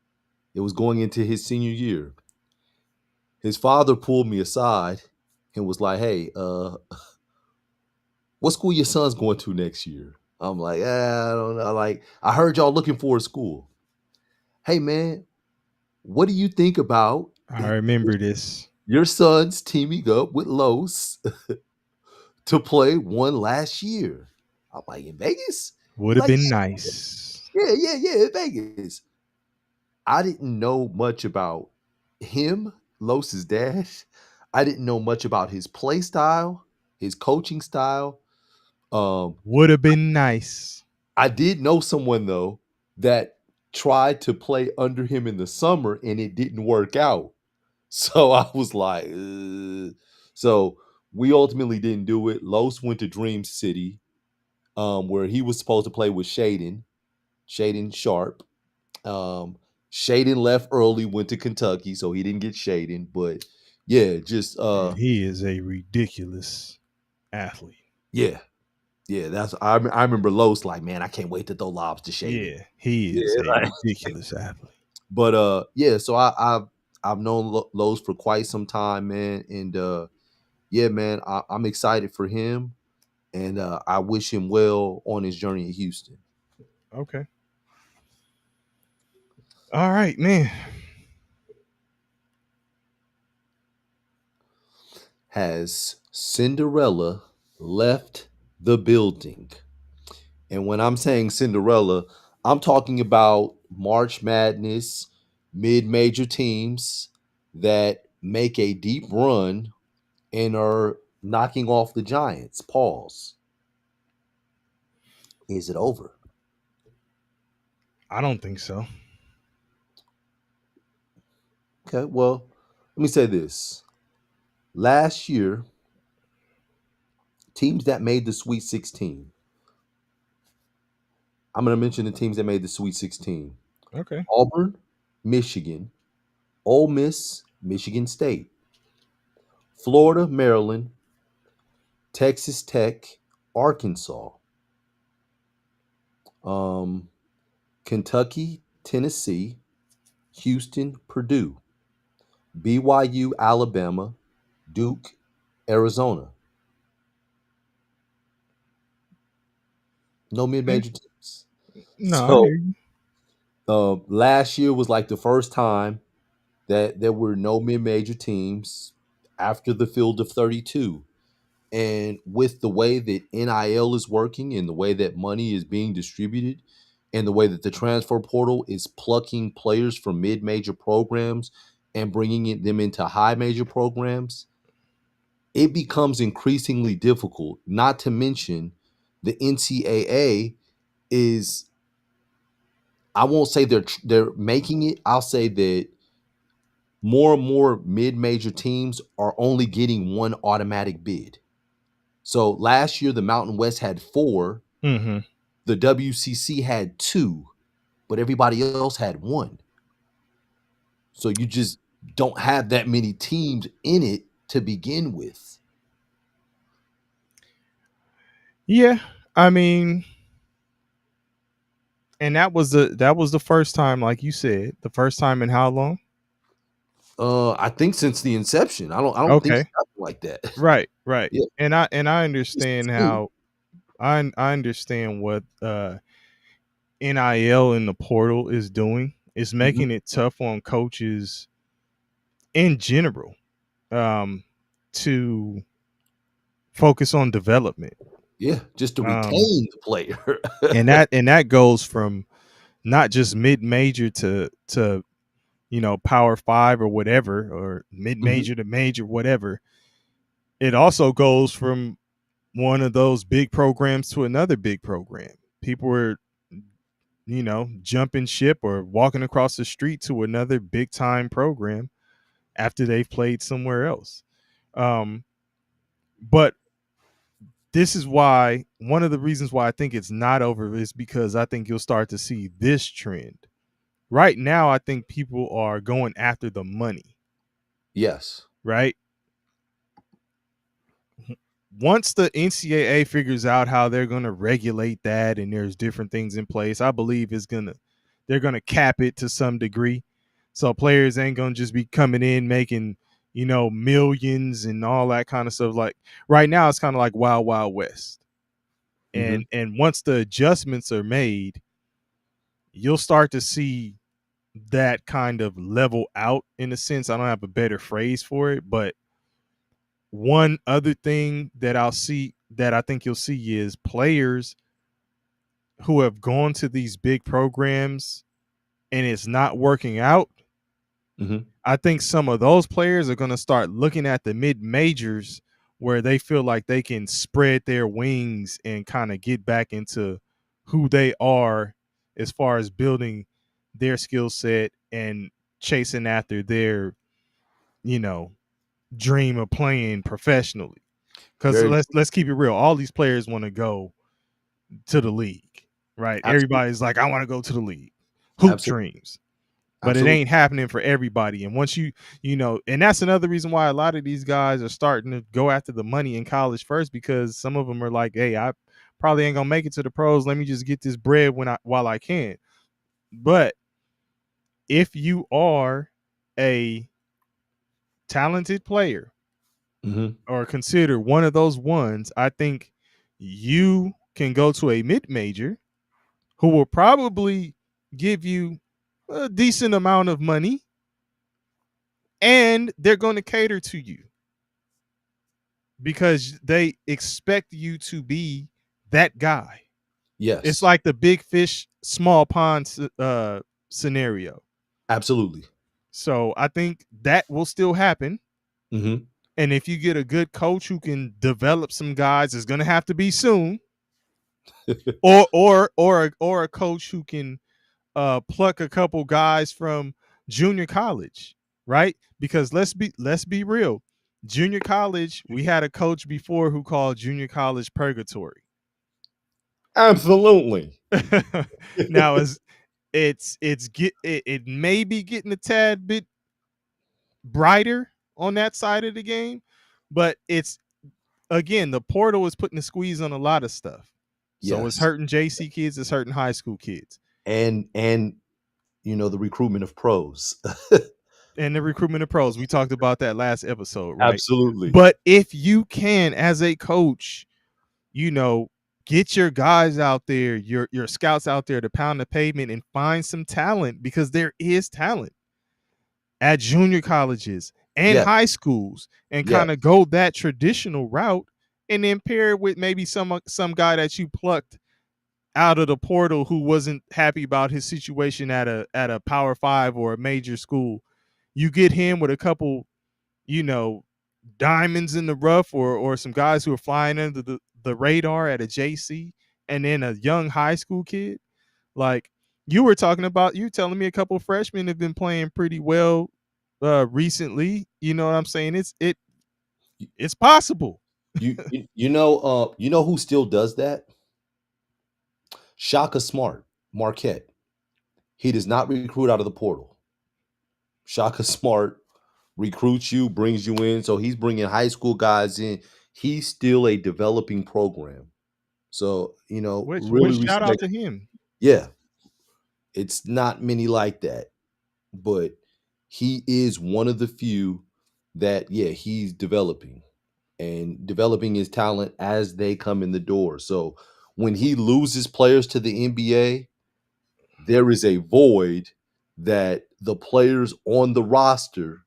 It was going into his senior year. His father pulled me aside and was like, "Hey, what school your son's going to next year?" I'm like, I don't know. Like, I heard y'all looking for a school. Hey, man, what do you think about I remember this. your son's teaming up with Los to play one last year? I'm like, in Vegas? Would He's have like, been nice. yeah, in Vegas. I didn't know much about him, Los's dad. I didn't know much about his play style, his coaching style. Um, Would have been nice. I did know someone though that tried to play under him in the summer and it didn't work out. So I was like, "Ugh." So we ultimately didn't do it. Los went to Dream City, where he was supposed to play with Shaden Sharp. Um, Shaden left early, went to Kentucky, so he didn't get Shaden. But yeah, just And he is a ridiculous athlete. yeah, yeah. I remember Los like, man, I can't wait to throw lobs to Shaden. Yeah, he is Yeah, a like, ridiculous athlete. but yeah. So I've known Los for quite some time, man, and yeah, man, I'm excited for him, and I wish him well on his journey in Houston. Okay. All right, man. Has Cinderella left the building? And when I'm saying Cinderella, I'm talking about March Madness, mid-major teams that make a deep run and are knocking off the Giants. Pause. Is it over? I don't think so. Okay, well, let me say this. Last year, teams that made the Sweet 16. I'm going to mention the teams that made the Sweet 16. Okay. Auburn, Michigan, Ole Miss, Michigan State, Florida, Maryland, Texas Tech, Arkansas, um, Kentucky, Tennessee, Houston, Purdue, BYU, Alabama, Duke, Arizona. No Eh, mid-major teams. no, I So hear you. last year was like the first time that there were no mid-major teams after the field of 32. And with the way that NIL is working and the way that money is being distributed and the way that the transfer portal is plucking players from mid-major programs and them into high major programs, it becomes increasingly difficult. Not to mention the NCAA is, I won't say they're making it. I'll say that more and more mid-major teams are only getting one automatic bid. So last year the Mountain West had 4, Mm-hmm. the WCC had 2, but everybody else had 1. So you just don't have that many teams in it to begin with. Yeah, I mean, and that was the first time, like you said, the first time in how long? I think since the inception, I don't think Okay. it happened like that. Right, right. Yeah, And I it's understand new. how I understand what NIL in the portal is doing. It's Mhm. making it tough on coaches in general um to focus on development. Yeah, just to Um retain the player. and that goes from not just mid-major to power 5 or whatever, or Mhm. mid-major to major, whatever. It also goes from one of those big programs to another big program. People were jumping ship or walking across the street to another big time program after they've played somewhere else. Um, but this is why, one of the reasons why I think it's not over is because I think you'll start to see this trend. Right now, I think people are going after the money, Yes. right? Once the NCAA figures out how they're going to regulate that and there's different things in place, I believe they're going to cap it to some degree. So players ain't going to just be coming in making, millions and all that kind of stuff. Like right now it's kind of like wild wild west. Mhm. And once the adjustments are made, you'll start to see that kind of level out in a sense. I don't have a better phrase for it, but one other thing that I think you'll see is players who have gone to these big programs and it's not working out. Mhm. I think some of those players are going to start looking at the mid majors where they feel like they can spread their wings and kind of get back into who they are as far as building their skill set and chasing after their, you know, dream of playing professionally. Because Very let's keep it real, all these players want to go to the league, right? absolutely, Everybody's like, I want to go to the league. Hoop absolutely, dreams. But it absolutely. ain't happening for everybody. And once you know, and that's another reason why a lot of these guys are starting to go after the money in college first, because some of them are like, hey, I probably ain't gonna make it to the pros. Let me just get this bread while I can. But if you are a talented player Hmm. or consider one of those ones, I think you can go to a mid major who will probably give you a decent amount of money, and they're going to cater to you because they expect you to be that guy. It's Yes, like the big fish, small pond scenario. absolutely. So I think that will still happen. Hmm. And if you get a good coach who can develop some guys, it's going to have to be soon, or a coach who can pluck a couple guys from junior college, right? Because let's be real. Junior college, we had a coach before who called junior college purgatory. Absolutely. Now it may be getting a tad bit brighter on that side of the game, but it's again, the portal is putting a squeeze on a lot of stuff. So it's Yes, hurting JC kids, it's hurting high school kids. and the recruitment of pros. And the recruitment of pros. We talked about that last episode, right? Absolutely. But if you can, as a coach, you know, get your guys out there, your scouts out there to pound the pavement and find some talent, because there is talent at junior colleges and Yes, high schools, and kind of yes, go that traditional route, and then pair it with maybe some guy that you plucked out of the portal who wasn't happy about his situation at a Power 5 or a major school. You get him with a couple, you know, diamonds in the rough, or some guys who are flying under the radar at a JC, and then a young high school kid. Like you were talking about, you telling me a couple freshmen have been playing pretty well recently. You know what I'm saying? It's possible. you know who still does that? Shaka Smart, Marquette. He does not recruit out of the portal. Shaka Smart recruits you, brings you in. So he's bringing high school guys in. He's still a developing program. So, Which really shout out respect. to him. Yeah, it's not many like that, but he is one of the few that, yeah, he's developing and developing his talent as they come in the door. So when he loses players to the NBA, there is a void that the players on the roster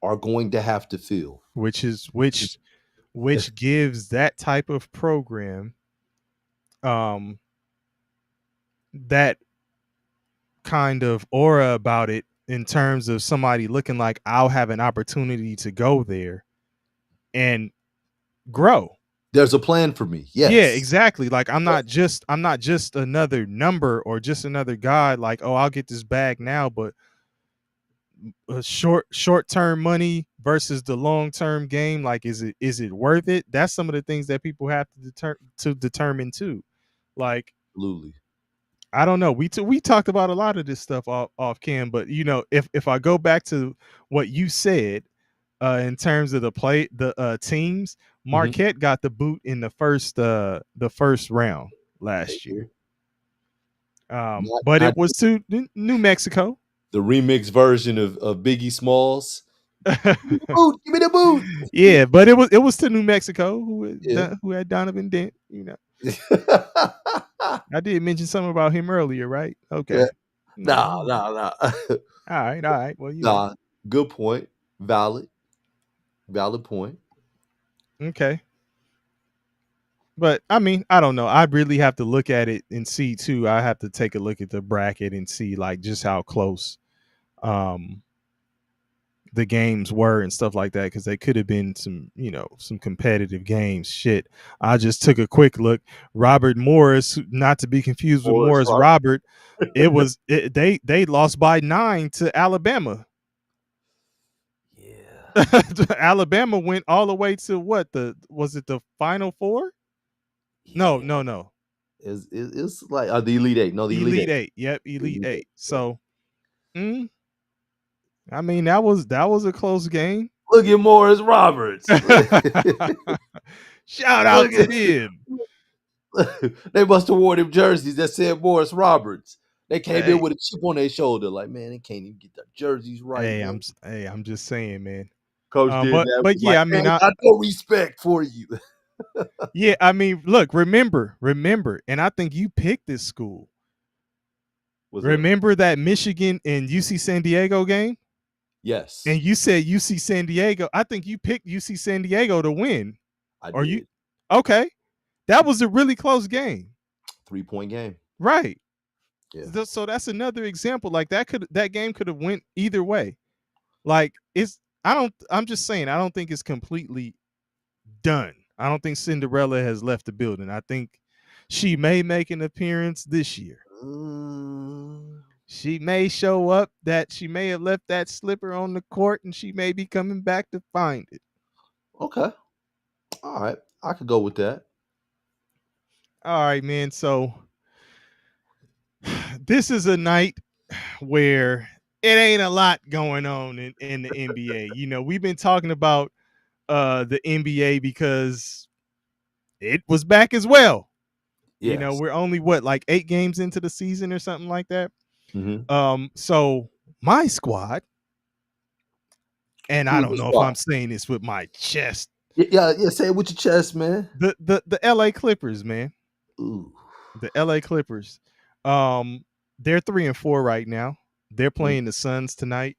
are going to have to fill. Which is which gives that type of program um that kind of aura about it, in terms of somebody looking like, I'll have an opportunity to go there and grow. There's a plan for me. Yeah, Yes. exactly. Like Yes. I'm not just another number or just another guy, like, oh, I'll get this bag now, but short term money versus the long term game, like, is it worth it? That's some of the things that people have to determine too. Like, Absolutely. I don't know. We talked about a lot of this stuff off cam, but if I go back to what you said, in terms of the teams, Hmm. Marquette got the boot in the first round Hey, last year. here. Not, But not it was to New Mexico. the remix version of Biggie Smalls. Give me the boot. Give me the boot. Yeah, but it was to New Mexico, Yeah. who had Donovan Dent. I did mention something about him earlier, right? Yeah. Okay. Nah, All nah, nah. right, all right. Well, Nah. Good point. Valid. Valid point. okay. But I mean, I don't know. I really have to look at it and see too. I have to take a look at the bracket and see, like, just how close um the games were and stuff like that, because they could have been some, some competitive games. Shit, I just took a quick look. Robert Morris, not to be confused with Morris Morris Rock. Robert, they lost by 9 to Alabama. Yeah. Alabama went all the way to what, the Final Four? No, Yeah. no, no. It's like the Elite Eight. No, the Elite Elite Eight. Eight. Yep, The Elite Elite Eight. Eight. Yeah. So, mm, I mean, that was a close game. Look at Morris Roberts. Look Shout out to at them. they must have worn them jerseys that said Morris Roberts. They came in Hey, with a chip on their shoulder, like, man, they can't even get their jerseys right, hey, man. I'm just saying, man. Coach did that. But Was like, yeah, I man, mean, I got no respect for you. yeah, I mean, look, remember, and I think you picked this school. What's that? Remember that Michigan and UC San Diego game? Yes, And you said UC San Diego. I think you picked UC San Diego to win. I Or you did. okay. That was a really close game. 3-point game. Right. Yeah. So that's another example. Like that game could have went either way. Like I'm just saying, I don't think it's completely done. I don't think Cinderella has left the building. I think she may make an appearance this year. Mm, She may show up, that she may have left that slipper on the court, and she may be coming back to find it. okay. All right. I could go with that. All right, man. So this is a night where it ain't a lot going on in the NBA. We've been talking about the NBA because it was back as well. Yes. We're only like 8 games into the season or something like that. Mm-hmm. So my squad, and I Who's don't the know if squad? I'm saying this with my chest, Yeah, yeah. Say it with your chest, man. the LA Clippers, man. Ooh. The LA Clippers. They're 3-4 right now. They're Mm. playing the Suns tonight.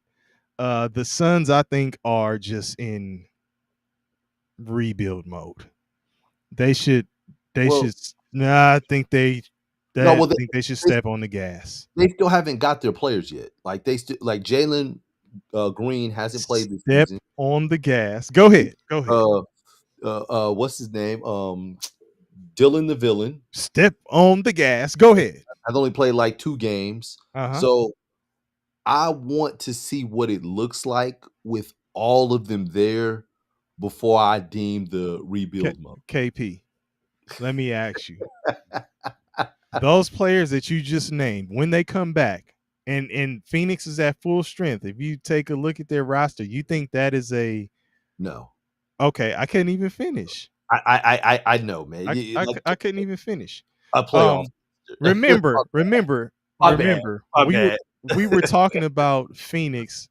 The Suns, I think, are just in rebuild mode. They should they Well, should nah, no. I Well, think they should they step on the gas. they still haven't got their players yet. Like they still like Jalen Green hasn't played this Step season. on the gas. Go ahead. Go ahead. Uh, what's his name? Dylan the Villain Step on the gas. Go ahead. has only played like 2 games. Uh-huh. So I want to see what it looks like with all of them there before I deem the K- rebuild mode. KP, let me ask you. Those players that you just named, when they come back, and Phoenix is at full strength, if you take a look at their roster, you think that is a No, okay? I couldn't even finish. I know, man. Like I couldn't even finish. a playoff. Um, remember, My bad. My we bad. were talking about Phoenix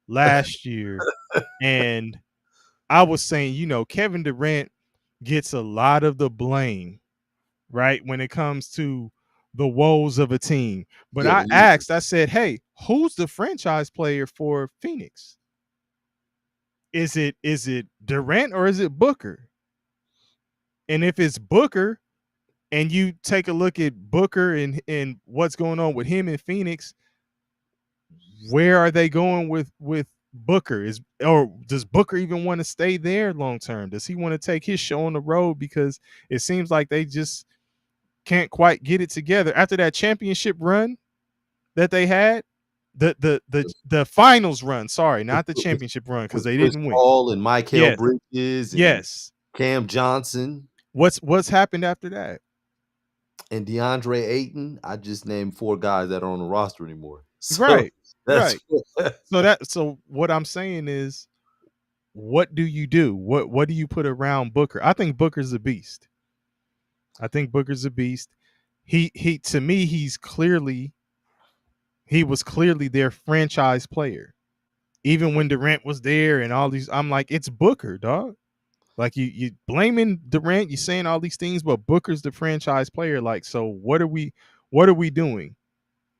last year, and I was saying, Kevin Durant gets a lot of the blame, right, when it comes to the woes of a team. But Yeah, the I lead. asked, I said, hey, who's the franchise player for Phoenix? Is it Durant or is it Booker? And if it's Booker, and you take a look at Booker and what's going on with him in Phoenix, where are they going with Booker? Or does Booker even want to stay there long term? Does he want to take his show on the road? Because it seems like they just can't quite get it together after that championship run that they had. The finals run, sorry, not the with, championship run, because with they Chris didn't win. Paul and Michael Yes, Bridges and yes. Cam Johnson What's happened after that? and DeAndre Ayton. I just named 4 guys that are on the roster anymore. So Right, that's right. So what I'm saying is, what do you do? What do you put around Booker? I think Booker's a beast. I think Booker's a beast. He to me, he was clearly their franchise player. Even when Durant was there and all these, I'm like, it's Booker, dog. Like you blaming Durant, you saying all these things, but Booker's the franchise player. Like, so what are we doing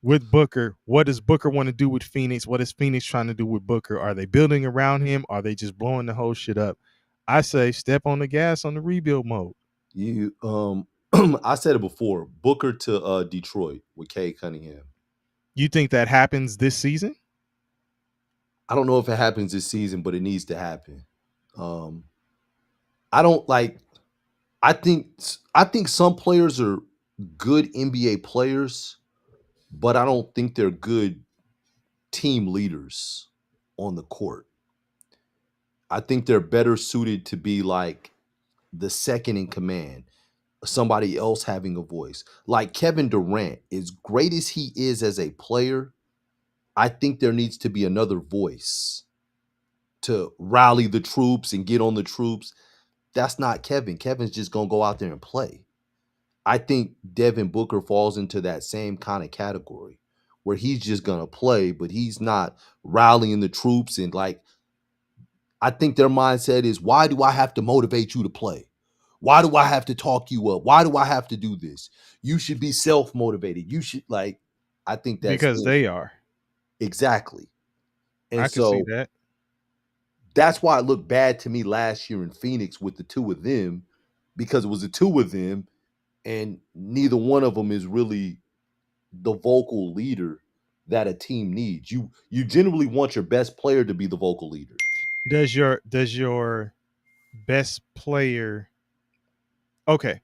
with Booker? What does Booker want to do with Phoenix? What is Phoenix trying to do with Booker? Are they building around him? Are they just blowing the whole shit up? I say step on the gas on the rebuild mode. you. I said it before. Booker to Detroit with Kay Cunningham. You think that happens this season? I don't know if it happens this season, but it needs to happen. Um, I don't like. I think some players are good NBA players, but I don't think they're good team leaders on the court. I think they're better suited to be like the second in command, somebody else having a voice. Like Kevin Durant, as great as he is as a player, I think there needs to be another voice to rally the troops and get on the troops. That's not Kevin. Kevin's just going to go out there and play. I think Devin Booker falls into that same kind of category where he's just going to play, but he's not rallying the troops. And like, I think their mindset is, why do I have to motivate you to play? Why do I have to talk you up? Why do I have to do this? You should be self motivated. You should, like, I think that's because it. they are. Exactly. And I could see so that that's why it looked bad to me last year in Phoenix with the two of them, because it was the two of them, and neither one of them is really the vocal leader that a team needs. You generally want your best player to be the vocal leader. does your best player okay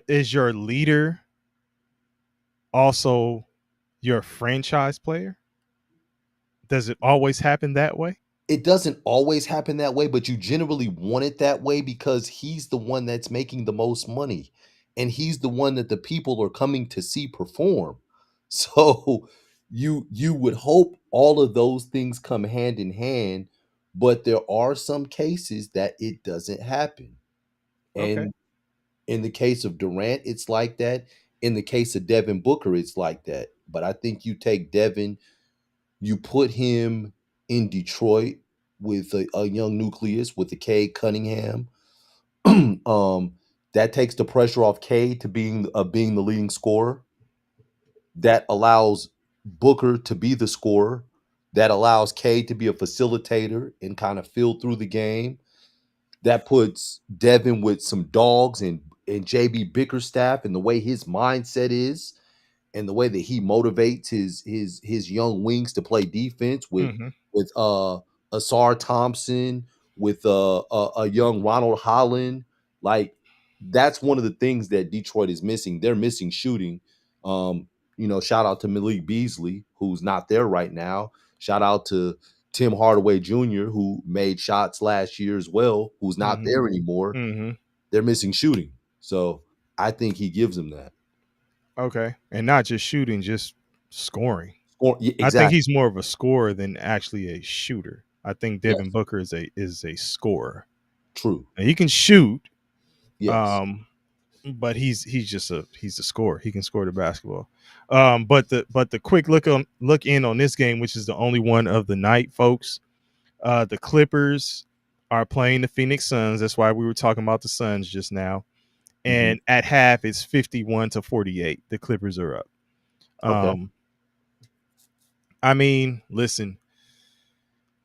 is your leader also your franchise player? Does it always happen that way? It doesn't always happen that way, but you generally want it that way because he's the one that's making the most money and he's the one that the people are coming to see perform. So you would hope all of those things come hand in hand, but there are some cases that it doesn't happen. Okay. And in the case of Durant, it's like that. In the case of Devin Booker, it's like that. But I think you take Devin, you put him in Detroit with a young nucleus with the Cade Cunningham. That takes the pressure off Cade to being the leading scorer. That allows Booker to be the scorer. That allows Cade to be a facilitator and kind of fill through the game. That puts Devin with some dogs and JB Bickerstaff and the way his mindset is and the way that he motivates his young wings to play defense Hmm. with Asar Thompson, with a young Ronald Holland. Like, that's one of the things that Detroit is missing. They're missing shooting. Um, shout out to Malik Beasley, who's not there right now. Shout out to Tim Hardaway Jr., who made shots last year as well, who's not Hmm. there anymore. Hmm. They're missing shooting. So I think he gives them that. Okay. And not just shooting, just scoring. Yeah, I think exactly. he's more of a scorer than actually a shooter. I think Devin Yes. Booker is a scorer. True. And he can shoot, Yes. um, but he's a scorer. He can score the basketball. But the quick look in on this game, which is the only one of the night, folks. The Clippers are playing the Phoenix Suns. That's why we were talking about the Suns just now. Mhm. And at half, it's 51-48. The Clippers are up. Okay. Um, I mean, listen,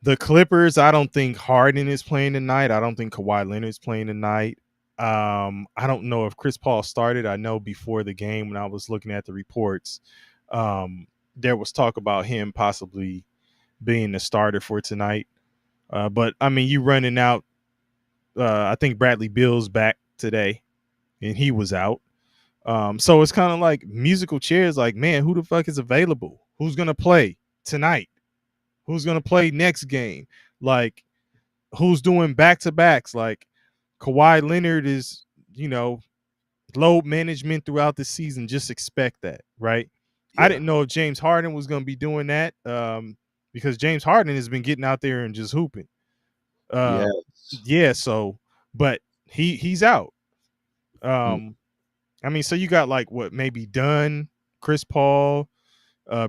the Clippers, I don't think Harden is playing tonight. I don't think Kawhi Leonard is playing tonight. I don't know if Chris Paul started. I know before the game when I was looking at the reports, there was talk about him possibly being the starter for tonight. But I mean, you running out. I think Bradley Beal's back today, and he was out. So it's kind of like musical chairs. Like, man, who the fuck is available? Who's gonna play tonight? Who's gonna play next game? Like, who's doing back to backs? Like, Kawhi Leonard is, load management throughout the season. Just expect that, right? I Yeah. didn't know if James Harden was gonna be doing that, because James Harden has been getting out there and just hooping. Uh, Yes. yeah. So, but he's out. Mm. Um, I mean, so you got like what maybe Dunn, Chris Paul,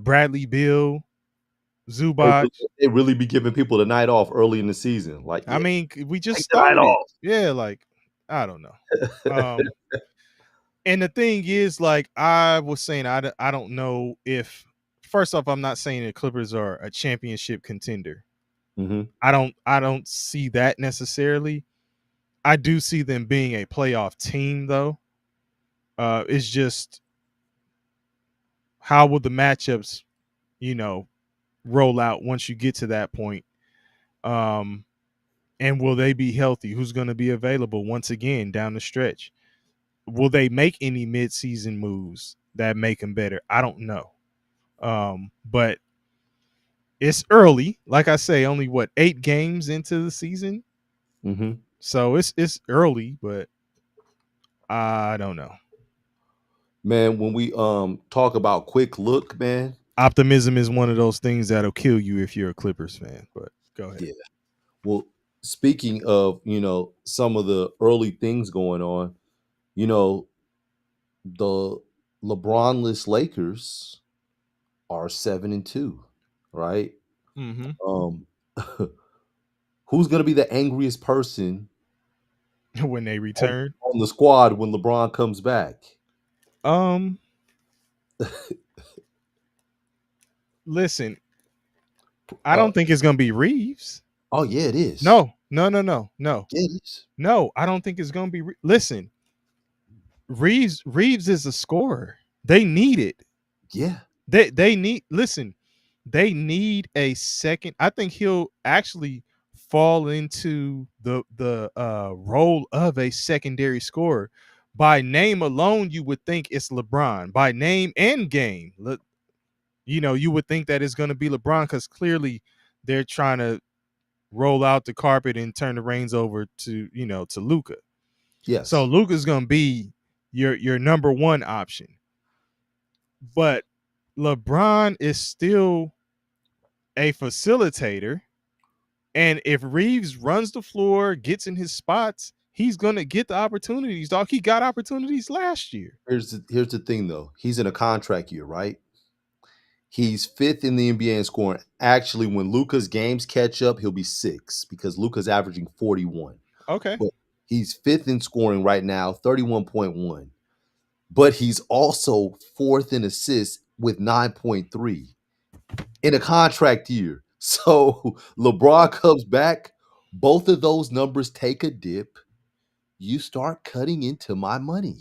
Bradley Beal, They Zubac. really, they really be giving people the night off early in the season. Like, I yeah, mean, we just take the night started. off. Yeah, like I don't know. Um, and the thing is, like I was saying, I don't know if first off, I'm not saying the Clippers are a championship contender. Hmm. I don't see that necessarily. I do see them being a playoff team though. It's just how will the matchups, you know, roll out once you get to that point. Um, and will they be healthy? Who's going to be available once again down the stretch? Will they make any midseason moves that make them better? I don't know. But it's early. Like I say, only what 8 games into the season, Mm-hmm. so it's early. But I don't know. Man, when we talk about quick look, man, Optimism is one of those things that'll kill you if you're a Clippers fan. But go ahead. yeah. Well, speaking of, some of the early things going on, you know, the LeBronless Lakers are 7-2, right? Mm-hmm. Um, who's gonna be the angriest person When they on, return, on the squad when LeBron comes back? um, listen, I Uh, don't think it's gonna be Reeves. oh yeah, it is. No, no, no, no, no, Yeah, it is. no. I don't think it's gonna be. Listen, Reeves is a scorer. They need it. Yeah, They need. Listen, they need a second. I think he'll actually fall into the role of a secondary scorer. By name alone, you would think it's LeBron. By name and game, you would think that it's going to be LeBron because clearly they're trying to roll out the carpet and turn the reins over to Luca. So yes. Luca's going to be your number one option, but LeBron is still a facilitator. And if Reeves runs the floor, gets in his spots, he's gonna get the opportunities, dog. He got opportunities last year. Here's the thing though. He's in a contract year, right? He's fifth in the NBA in scoring. Actually, when Luca's games catch up, he'll be sixth because Luca's averaging 41. Okay. But he's fifth in scoring right now, 31.1. But he's also fourth in assists with 9.3 in a contract year. So LeBron comes back, both of those numbers take a dip. You start cutting into my money.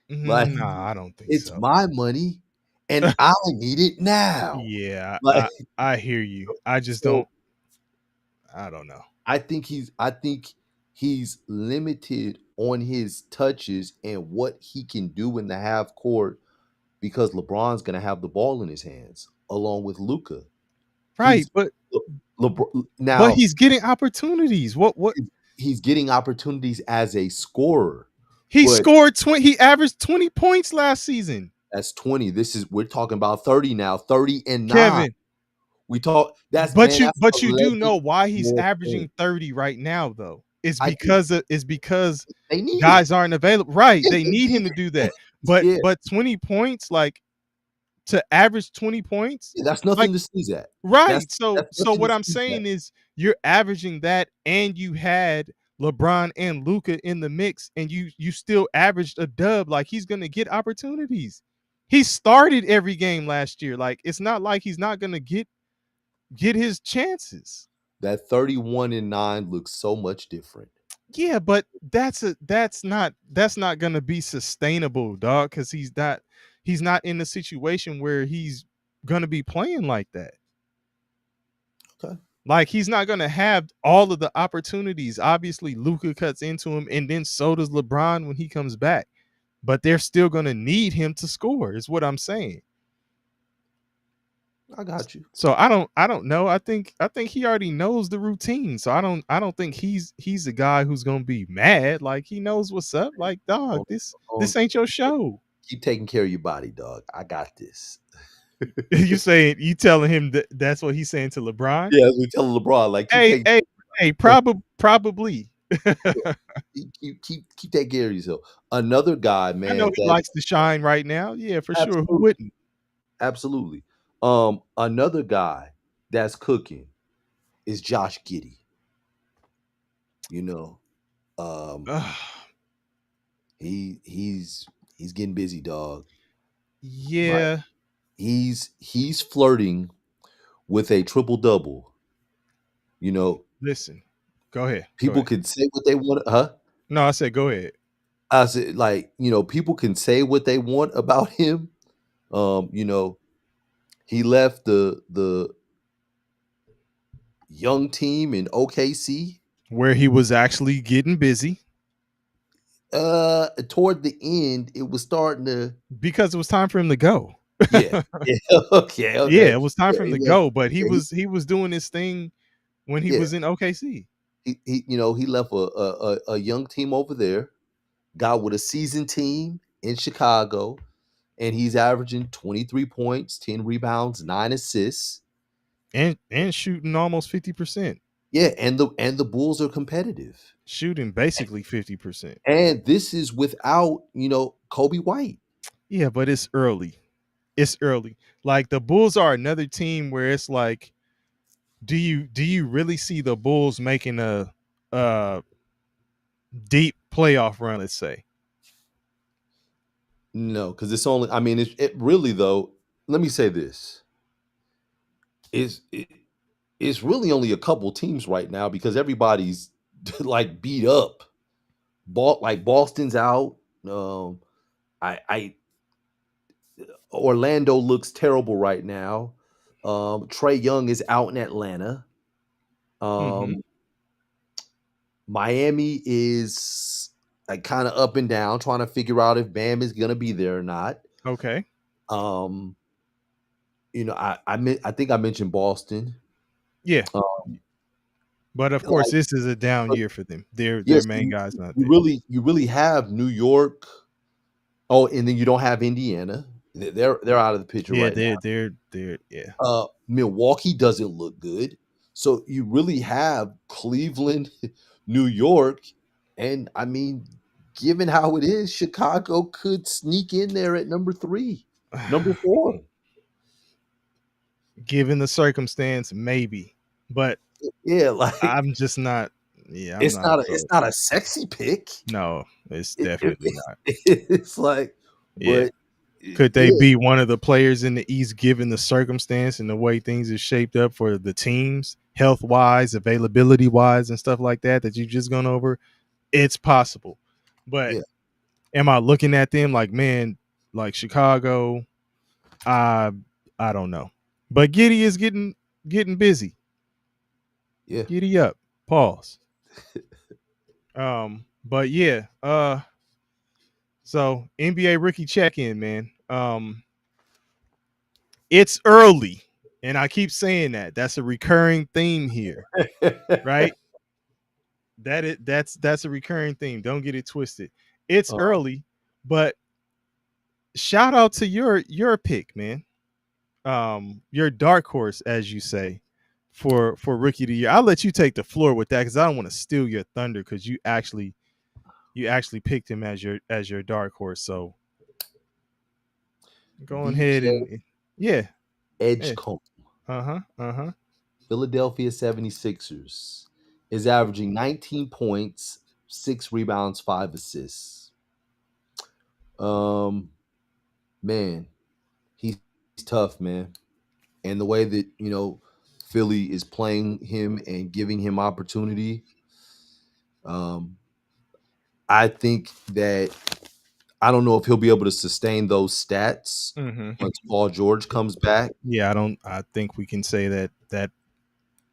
Like Nah, I don't think it's so. my money and I need it now. Yeah, Like I hear you. I just so don't. I don't know. I think he's limited on his touches and what he can do in the half court because LeBron's gonna have the ball in his hands along with Luca. Right, He's LeBron but now. he's getting opportunities. What He's getting opportunities as a scorer, he but scored 20. He averaged 20 points last season. that's 20. We're talking about 30 now, 30 and 9. Kevin, We talk that's But man, you that's but you do 11 know why he's more averaging points. 30 right now though. I think It's because they need it. guys aren't available. Right. Yeah, They they need need him to do it. that. But Yeah, but 20 points, like to average 20 points, yeah, that's like nothing to sneeze at. That's right. So that's so nothing to what I'm sneeze at. saying is you're averaging that and you had LeBron and Luca in the mix and you still averaged a dub. Like he's gonna get opportunities. He started every game last year. Like it's not like he's not gonna get his chances. That 31 and 9 looks so much different. Yeah, but that's not gonna be sustainable, dog, because he's not in a situation where he's gonna be playing like that. Okay. Like he's not gonna have all of the opportunities. Obviously, Luca cuts into him, and then so does LeBron when he comes back. But they're still gonna need him to score, is what I'm saying. I got you. So I don't know. I think he already knows the routine. So I don't think he's a guy who's gonna be mad. Like he knows what's up. Like dog, Hold this on. ain't your show. Keep taking care of your body, dog. I got this. You telling him that's what he's saying to LeBron? Yeah, we tell LeBron, like, keep Hey, taking hey, hey, probably. keep taking care of yourself. Another guy, I know man, he likes to shine right now. Yeah, for sure. Who absolutely, wouldn't? absolutely. Another guy that's cooking is Josh Giddey. You know, um, Ugh, he's getting busy, dog. Like yeah. he's flirting with a triple double. You know, Listen, go ahead. Go people ahead. can say what they want, huh? No, I said go ahead. I said, like, people can say what they want about him. Um, you know, he left the young team in OKC. where he was actually getting busy Toward the end, it was starting to. because it was time for him to go. Yeah, yeah, okay, Yeah, okay. it was time Yeah, for him he to left. go, but he Yeah, was doing his thing when he yeah. was in OKC. He left a young team over there. Got with a seasoned team in Chicago, and he's averaging 23 points, 10 rebounds, 9 assists. And shooting almost 50%. Yeah, and the Bulls are competitive. Shooting basically 50%. And this is without, Kobe White. Yeah, but it's early. It's early. Like the Bulls are another team where it's like, do you really see the Bulls making a deep playoff run, let's say? No, because it's only. I mean, it really though. Let me say this: it's really only a couple teams right now because everybody's like beat up. Like Boston's out. Um, I Orlando looks terrible right now. Trey Young is out in Atlanta. Mm-hmm. Um, Miami is like kind of up and down, trying to figure out if Bam is gonna be there or not. Okay. Um, I think I mentioned Boston. Yeah. Um, But of course, like, this is a down but year for them. Their yes, main guy's not you there. really have New York. Oh, and then you don't have Indiana. They're out of the picture Yeah, right now. they're yeah. Milwaukee doesn't look good. So you really have Cleveland, New York, and I mean, given how it is, Chicago could sneak in there at number 3, number 4. Given the circumstance, maybe. But Yeah, like I'm just not, yeah, I'm not it's so. not a sexy pick. No, it's It, definitely not. it's like, Yeah. but Could they yeah, be one of the players in the East given the circumstance and the way things are shaped up for the teams, health wise, availability wise, and stuff like that you've just gone over? It's possible. But yeah, am I looking at them like, man, like Chicago? I I don't know. But Giddy is getting busy. yeah. Giddy up. Pause. But yeah, so NBA rookie check-in, man. It's early, and I keep saying that. That's a recurring theme here, right? That's a recurring theme. Don't get it twisted. It's uh, early, but shout out to your pick, man. Your dark horse, as you say, for rookie of the year. I'll let you take the floor with that because I don't want to steal your thunder because you actually picked him as your dark horse. So go ahead DJ and yeah, yeah. Edgecombe, Uh-huh. Uh-huh. Philadelphia 76ers, is averaging 19 points, 6 rebounds, 5 assists. Um, man, he's tough, man. And the way that, Philly is playing him and giving him opportunity, um, I think that I don't know if he'll be able to sustain those stats Mm-hmm. once Paul George comes back, Yeah, I think we can say that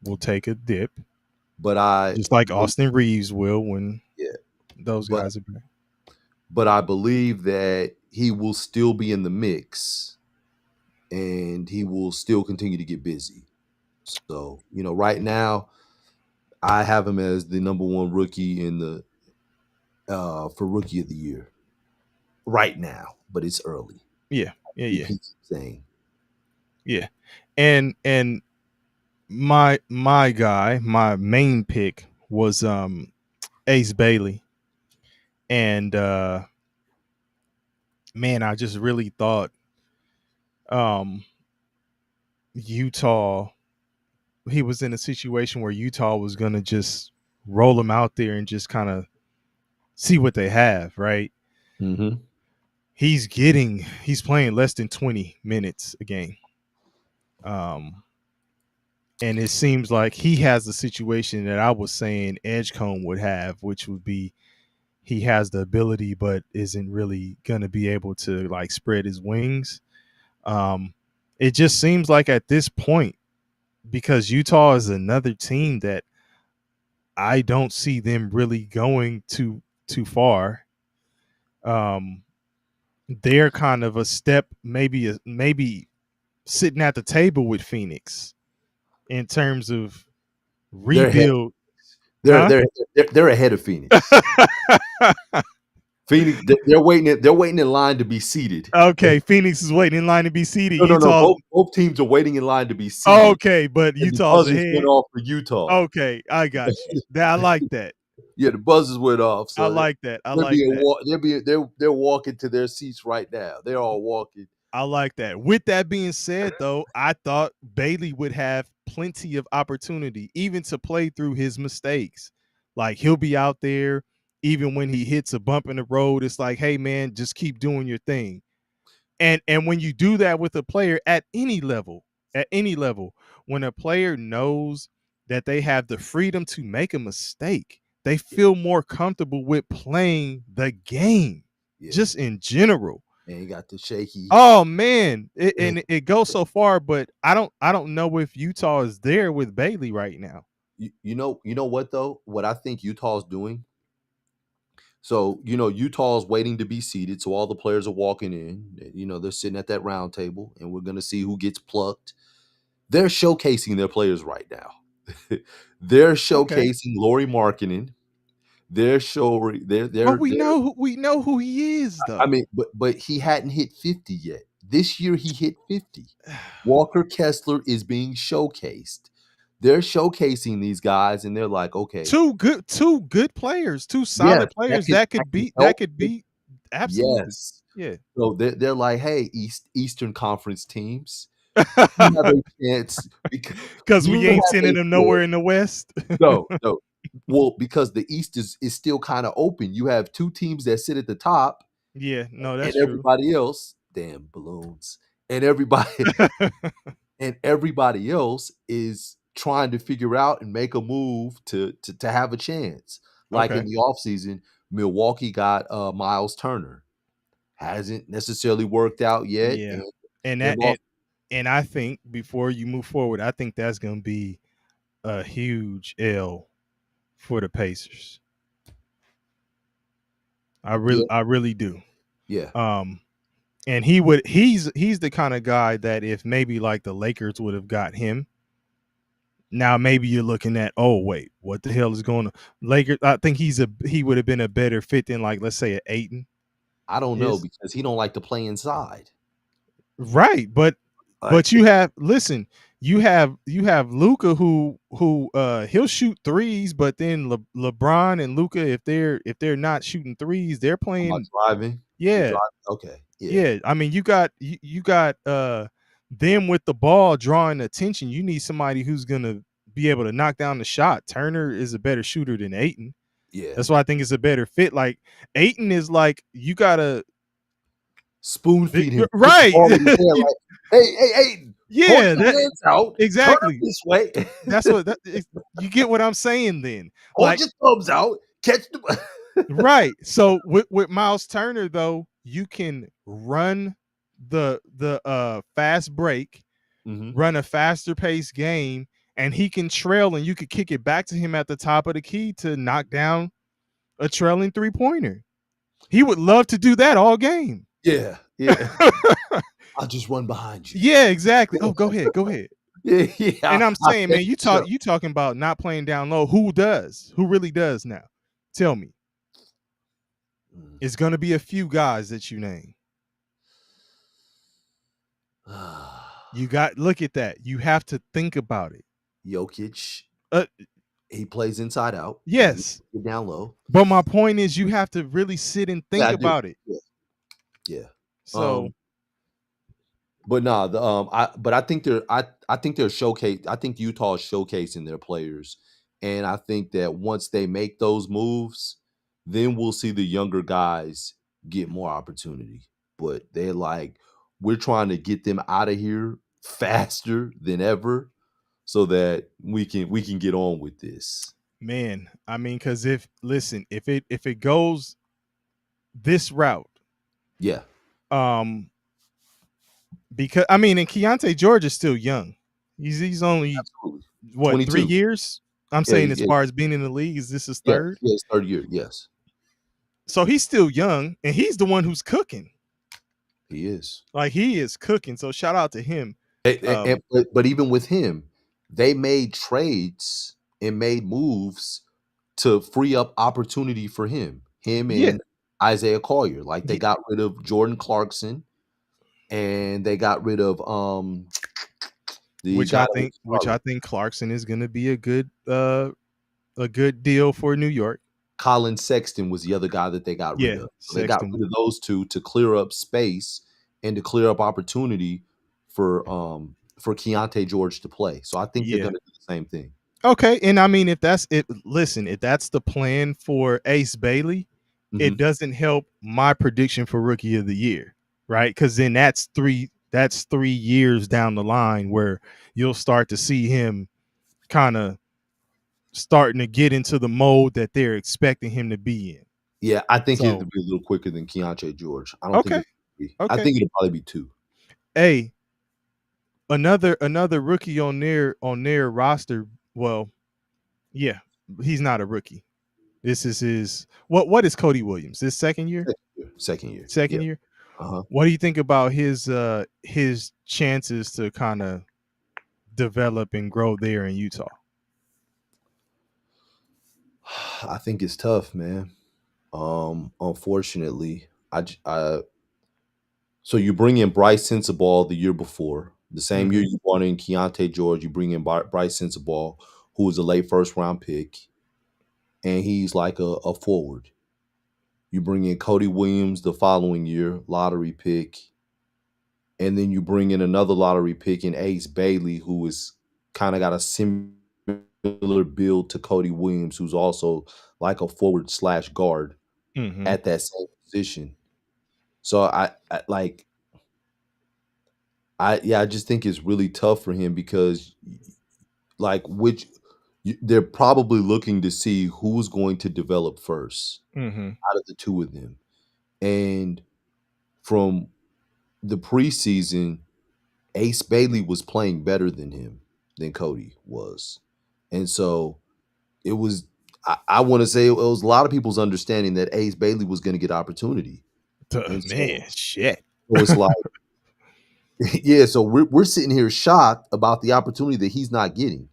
will take a dip. but I Just like bel Austin Reeves will when yeah, those but guys are back. I believe that he will still be in the mix and he will still continue to get busy. So, right now I have him as the number 1 rookie in the for rookie of the year right now, but it's early. Yeah, yeah, He yeah, keeps saying yeah. And my guy, my main pick was Ace Bailey. And man, I just really thought um Utah, he was in a situation where Utah was gonna just roll him out there and just kind of see what they have, right? Mhm. He's playing less than 20 minutes a game. Um and it seems like he has the situation that I was saying Edgecombe would have, which would be he has the ability but isn't really going to be able to like spread his wings. Um it just seems like at this point because Utah is another team that I don't see them really going too far. Um, they're kind of a step, maybe sitting at the table with Phoenix in terms of They're ahead. rebuild, They're huh? they're they're ahead of Phoenix. Phoenix, they're waiting. They're waiting in line to be seated. Okay, Phoenix is waiting in line to be seeded. No, no, no. Utah's Both teams are waiting in line to be seated, okay, but and the Utah's buzzers went ahead. off for Utah. Okay, I got you. I like that. Yeah, the buzzers went off, I so like that. I they're like being that. they're walking to their seats right now. They're all walking. I like that. With that being said, though, I thought Bailey would have plenty of opportunity, even to play through his mistakes. Like he'll be out there, even when he hits a bump in the road. It's like, hey man, just keep doing your thing. And when you do that with a player at any level, when a player knows that they have the freedom to make a mistake, they feel more comfortable with playing the game, Yeah, just in general. and he got the shaky. Oh man, and it goes so far, but I don't know if Utah is there with Bailey right now. You know what though? What I think Utah's doing. So Utah's waiting to be seated, so all the players are walking in. They're sitting at that round table, and we're gonna see who gets plucked. They're showcasing their players right now. They're Okay, showcasing Laurie Markkinen. They're showing. but They're. we know who he is I though. mean, but he hadn't hit 50 yet. This year he hit 50. Walker Kessler is being showcased. They're showcasing these guys, and they're like, okay, Two good players, two yes, solid players that can help. that could beat absolutely. Yes. Yeah. So they're like, hey, Eastern Conference teams, you have a chance because Cause we you ain't have sending a them nowhere chance. in the West. No, no. Well, because the East is still kind of open. You have two teams that sit at the top, Yeah, no, and that's true. everybody else, damn balloons, and everybody and everybody else is trying to figure out and make a move to have a chance. Like in Okay. the offseason, Milwaukee got Miles Turner. Hasn't necessarily worked out yet, Yeah. and And they've that lost. and I think before you move forward, I think that's gonna be a huge L for the Pacers. Yeah, I really do. yeah. Um, and he's the kind of guy that if maybe like the Lakers would have got him, now maybe you're looking at, oh wait, what the hell is going on? Lakers, I think he would have been a better fit than like let's say an Aiton I don't know is. because he don't like to play inside. Right, but Like, you have listen, you have Luca who he'll shoot threes, but then LeBron and Luca if they're not shooting threes, they're I'm not playing. driving. The Yeah, drive. Okay, yeah, yeah. I mean, you got them with the ball drawing attention. You need somebody who's gonna be able to knock down the shot. Turner is a better shooter than Aiton. yeah. That's why I think it's a better fit. Like Aiton is like you gotta Spoon feed him. Put the right. ball in his hand. Like, hey, point Yeah, your that hands out. Turn exactly. this way. That's what you get what I'm saying then. Hold Like your thumbs out. Catch the. right. So with Miles Turner though, you can run the fast break, hmm run a faster paced game, and he can trail and you could kick it back to him at the top of the key to knock down a trailing three-pointer. He would love to do that all game. Yeah, yeah. I'll just run behind you. Yeah, exactly. Oh, go ahead. Go ahead. Yeah, yeah. And I'm I'll saying, man, catch you. you talking about not playing down low. Who does? Who really does now? Tell me. Mm. It's gonna be a few guys that you name. You got look at that. You have to think about it. Jokic, Uh, he plays inside out. He yes, get down low. but my point is, you have to really sit and Yeah, think I do. about it. Yeah, yeah. So, But nah, I think I think Utah is showcasing their players. And I think that once they make those moves, then we'll see the younger guys get more opportunity. But they're like, we're trying to get them out of here faster than ever so that we can get on with this. man, I mean, because if listen, if it goes this route, Yeah. um, because I mean, and Keontae George is still young. He's only Absolutely. what 3 22. years? I'm Yeah, saying as far as being in the league, is this his yeah, third? yeah, his 3rd year. Yes, So he's still young, and he's the one who's cooking. he is. Like he is cooking. So shout out to him. And but even with him, they made trades and made moves to free up opportunity for him. Him Yeah, and Isaiah Collier. Like they yeah, got rid of Jordan Clarkson and they got rid of the which guy I that went think to which I Charlotte. think Clarkson is going to be a good deal for New York. Colin Sexton was the other guy that they got rid Yeah, of. So they got Sexton. rid of those two to clear up space and to clear up opportunity for Keontae George to play. So I think they're Yeah. gonna do the same thing. Okay, and I mean, if that's it, listen, if that's the plan for Ace Bailey, it Mhm. doesn't help my prediction for Rookie of the Year, right? Because then that's 3 years down the line where you'll start to see him kind of starting to get into the mode that they're expecting him to be in. Yeah, I think it'll So, be a little quicker than Keontae George. I don't think okay, it'll be. I okay. think it'll probably be 2. Hey, another rookie on their roster. Well, yeah, he's not a rookie. This is his what is Cody Williams? This second year? 2nd year. 2nd year. Yeah. Second year? Uh-huh. What do you think about his chances to kind of develop and grow there in Utah? I think it's tough, man. Unfortunately, so you bring in Bryce Sensabaugh the year before. The same year Mm-hmm. you brought in Keontae George, you bring in Bryce Sensabaugh, who was a late first round pick, and he's like a forward. You bring in Cody Williams the following year, lottery pick, and then you bring in another lottery pick in Ace Bailey, who is kind of got a similar build to Cody Williams, who's also like a forward slash guard Mm-hmm. at that same position. So I like I just think it's really tough for him because like they're probably looking to see who's going to develop first Mm-hmm. out of the two of them. And from the preseason, Ace Bailey was playing better than him than Cody was. And so it was I want to say it was a lot of people's understanding that Ace Bailey was going to get opportunity. And Man, shit. so it's like yeah, so we're sitting here shocked about the opportunity that he's not getting.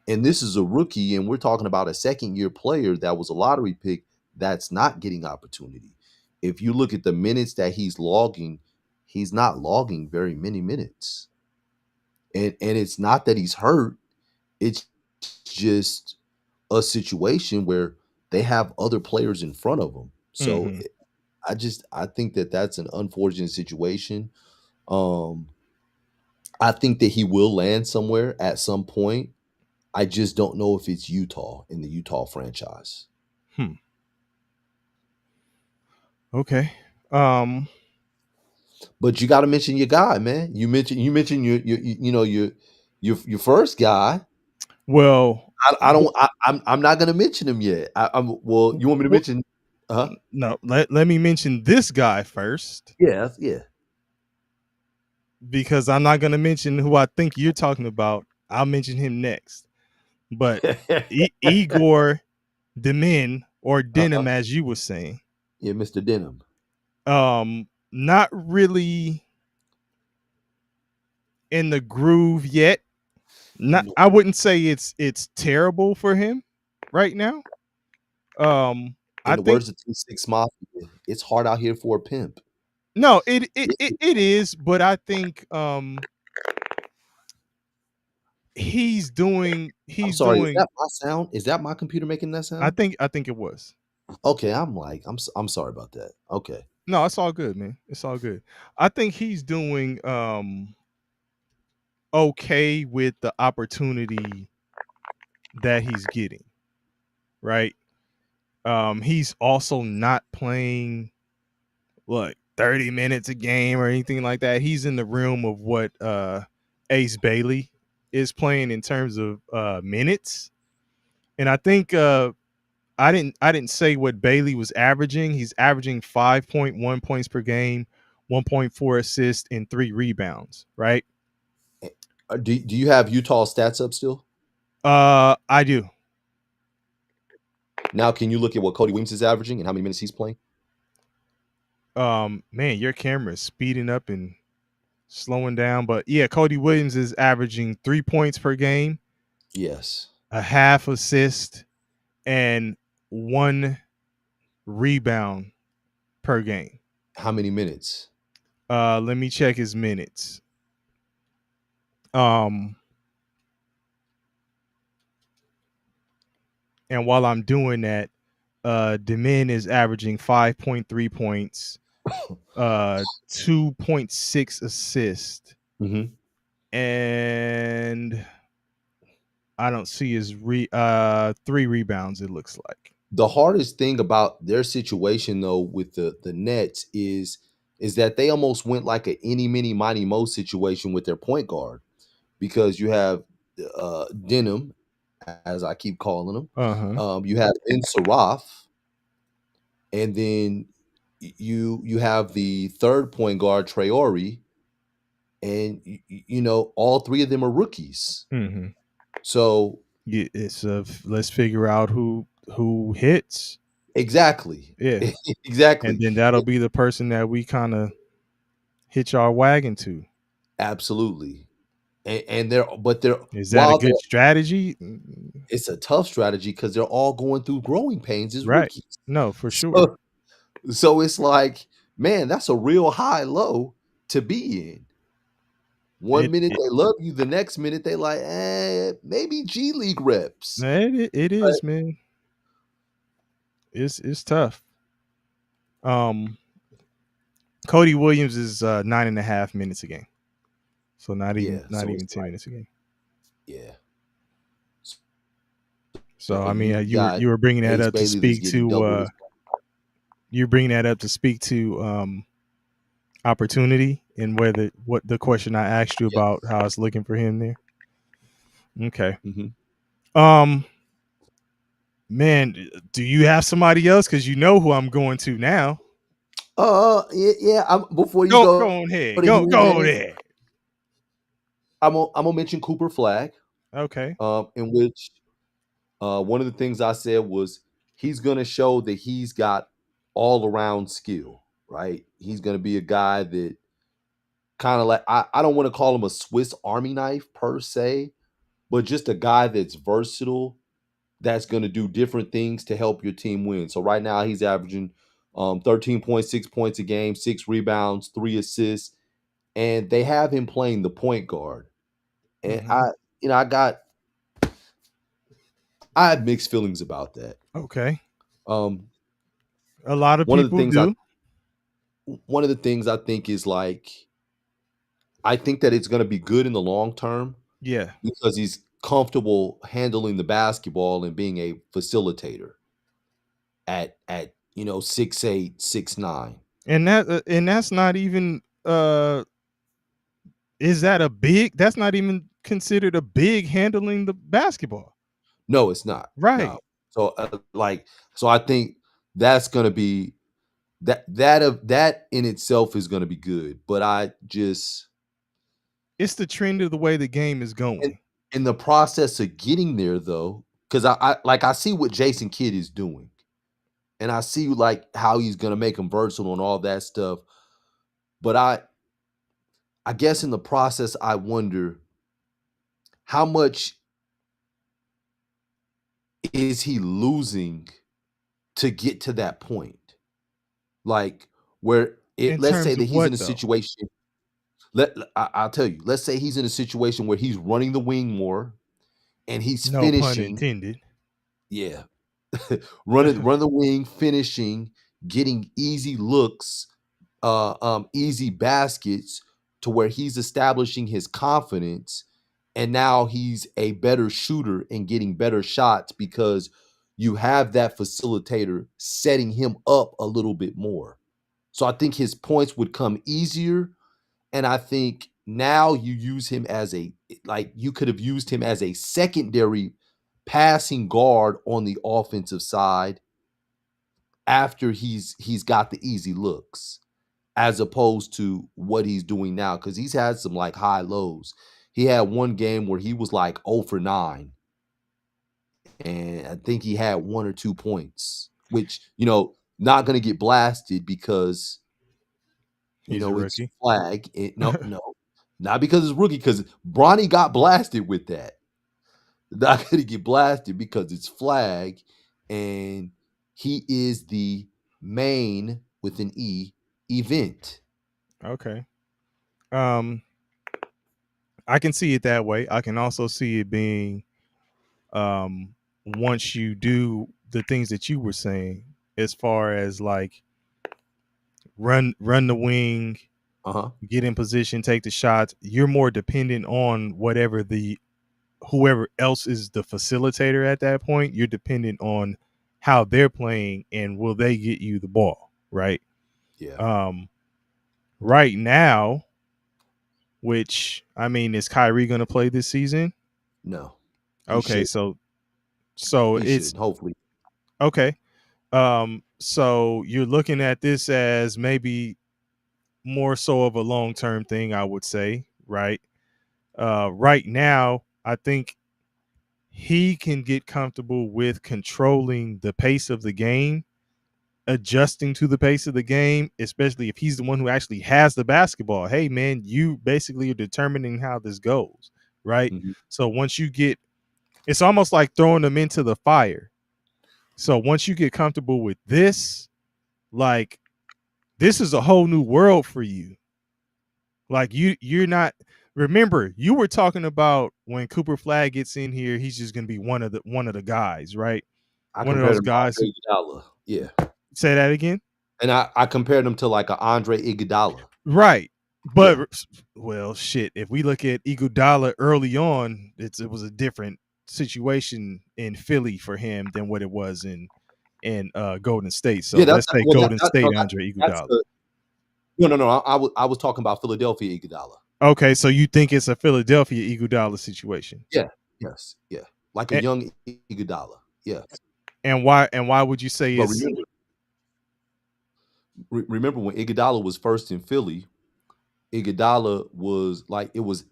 And this is a rookie, and we're talking about a 2nd-year player that was a lottery pick that's not getting opportunity. If you look at the minutes that he's not logging very many minutes. And it's not that he's hurt, it's just a situation where they have other players in front of him. So Mm-hmm. I think that that's an unfortunate situation. Um I think that he will land somewhere at some point. I just don't know if it's Utah in the Utah franchise. Hmm. Okay. Um. But you got to mention your guy, man. You mentioned your first guy. Well. I don't. I'm not gonna mention him yet. I'm. Well, you want me to Well, mention? Huh? no. Let me mention this guy first Yeah. because I'm not going to mention who I think you're talking about. I'll mention him next. But Igor Demin or Uh-huh. Denim, as you were saying, Yeah, Mr. Denham. not really in the groove yet. Not, No. I wouldn't say it's terrible for him right now. Um, In I the think words of 26 Mafia, it's hard out here for a pimp. no, it is, but I think I'm he's sorry. Is doing. that my sound? Is that my computer making that I sound? think I think it was. Okay, I'm sorry about that. Okay. No, it's all good, man. It's all good. I think he's doing okay with the opportunity that he's getting, right? He's also not playing like 30 minutes a game or anything like that. He's in the realm of what Ace Bailey is playing in terms of minutes. And I think I didn't say what Bailey was averaging. He's averaging 5.1 points per game, 1.4 assists, and 3 rebounds, right? Do you have Utah stats up still? I do. Now, can you look at what Cody Williams is averaging and how many minutes he's playing? Man, your camera is speeding up and slowing down, but yeah, Cody Williams is averaging 3 points per game, Yes. a half assist, and 1 rebound per game. How many minutes? Let me check his minutes. Um, and while I'm doing that, Demin is averaging 5.3 points, 2.6 assists, Mm-hmm. and I don't see his 3 rebounds. It looks like. The hardest thing about their situation, though, with the Nets is that they almost went like a any, mini, mighty, mo situation with their point guard because you have Denham, as I keep calling him. Uh huh. You have Ben Saraf, and then you have the third point guard Traore, and you know all three of them are rookies. Mm-hmm. So Yeah, it's let's figure out who hits. exactly, Yeah, and exactly, then that'll be the person that we kind of hitch our wagon to. absolutely. And they're Is that a while they're good strategy? it's a tough strategy because they're all going through growing pains as Right. rookies. No, for sure. So so it's like, man, that's a real high low to be in. One It minute it they love you, the next minute they like, maybe G League reps. it But is, man. It's tough. Um, Cody Williams is 9.5 minutes a game, so not even yeah, not so even it's 10 like, minutes a game. yeah. So I And mean, you you were got you were bringing that Ace up to Bailey that's speak getting to double his you're bringing that up to speak to opportunity and whether what the question I asked you about yes. how it's looking for him there. Okay. Mhm. Um, man, do you have somebody else? Because you know who I'm going to now. Yeah, yeah. Before you Go go on ahead. to Go him, go man, there. I'm gonna mention Cooper Flag. Okay. In which one of the things I said was he's gonna show that he's got all around skill, right? He's gonna be a guy that kind of like I don't want to call him a Swiss Army knife per se, but just a guy that's versatile, that's going to do different things to help your team win. So right now he's averaging 13.6 points a game, 6 rebounds, 3 assists, and they have him playing the point guard. And Mm-hmm. you know, I had mixed feelings about that. Okay. Um, A lot of one of the people things I do. one of the things I think is like I think that it's going to be good in the long term Yeah. because he's comfortable handling the basketball and being a facilitator at 6'8", 6'9". And that's not even is that a big that's not even considered a big handling the basketball. No, it's not. No. Right. So, so I think that's gonna be that in itself is gonna be good, but I just It's the trend of the way the game is in going. in the process of getting there though, because I see what Jason Kidd is doing, and I see, like, how he's gonna make him versatile and all that stuff, but I guess in the process, I wonder how much is he losing to get to that point? Like, where In let's say terms that of he's in what a though? situation I'll tell you, let's say he's in a situation where he's running the wing more and he's No pun finishing. intended. Yeah. Run the wing, finishing, getting easy looks, easy baskets to where he's establishing his confidence, and now he's a better shooter and getting better shots because you have that facilitator setting him up a little bit more. So I think his points would come easier, and I think now you use him as you could have used him as a secondary passing guard on the offensive side after he's got the easy looks, as opposed to what he's doing now, because he's had some like high lows. He had one game where he was like 0 for 9, and I think he had 1 or 2 points, which, not going to get blasted because, He's a it's rookie. flag. No, no, not because it's rookie, because Bronny got blasted with that. Not going to get blasted because it's flag, and he is the main with an E event. Okay. Um, I can see it that way. I can also see it being once you do the things that you were saying, as far as like run the wing, Uh huh. get in position, take the shots, you're more dependent on whatever the whoever else is the facilitator at that point. You're dependent on how they're playing and will they get you the ball, right? Yeah. Um, right now, which I mean, is Kyrie going to play this season? No, he Okay, should. so He it's should. Hopefully. okay. So you're looking at this as maybe more so of a long-term thing, I would say, right? Right now, I think he can get comfortable with controlling the pace of the game, adjusting to the pace of the game, especially if he's the one who actually has the basketball. Hey, man, you basically are determining how this goes, right? Mhm. So once you get, it's almost like throwing them into the fire. So once you get comfortable with this, like this is a whole new world for you. Like you're not, remember, you were talking about when Cooper Flag gets in here, he's just gonna be one of the guys, right? I One of compared those him to guys who, Andre Iguodala. Yeah, say that again. and I compared him to like a Andre Iguodala. Right. Yeah. But well, shit, if we look at Iguodala early on, it was a different situation in Philly for him than what it was in Golden State. So Yeah, let's say well, Golden no, State Andre that's Iguodala. the no, no, no. I was talking about Philadelphia Iguodala. Okay, so you think it's a Philadelphia Iguodala situation. Yeah, yes, yeah, like a And, young Iguodala. Yeah, and why would you say but it's remember when Iguodala was first in Philly, Iguodala was like it was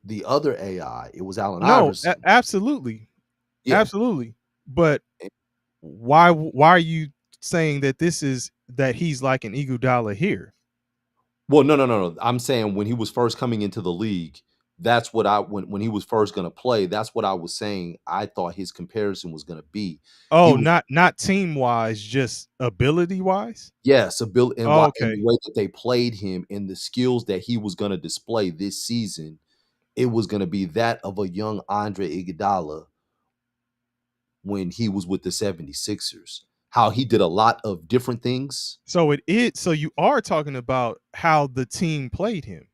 the other AI. It was Allen no, Iverson. absolutely. Yeah. Absolutely. But why are you saying that that he's like an Iguodala here? Well, no, no, no, no. I'm saying when he was first coming into the league, that's what when he was first going to play. That's what I was saying. I thought his comparison was going to be. He Oh, was not team wise, just ability wise. yes, ability and Oh, why and the okay. way that they played him and the skills that he was going to display this season. It was going to be that of a young Andre Iguodala when he was with the 76ers. How he did a lot of different things. So it is. So you are talking about how the team played him,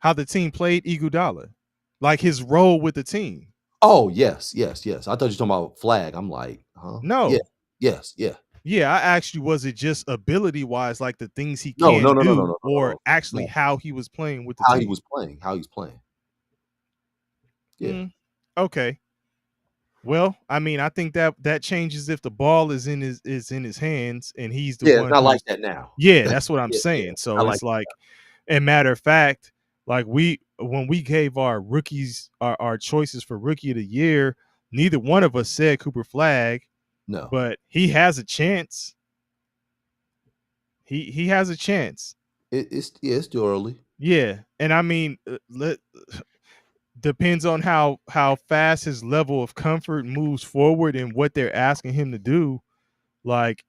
how the team played Iguodala, like his role with the team. Oh yes, yes, yes. I thought you were talking about flag. I'm like, huh? Yeah, No, yes, yeah. yeah, I asked you, was it just ability wise, like the things he No, no, can no, no, no, do, no, no, or no, actually no. how he was playing with the How he team? was playing, how he's playing. Yeah. Mm, okay. Well, I mean, I think that changes if the ball is in his hands and he's the Yeah, it's one not like who's, that now. yeah, that's what I'm Yeah, yeah, saying. So not like it's like, and matter of fact, like when we gave our rookies our choices for rookie of the year, neither one of us said Cooper Flag, no. but he has a chance. He has a chance. It's still early. Yeah, and I mean, depends on how fast his level of comfort moves forward and what they're asking him to do. Like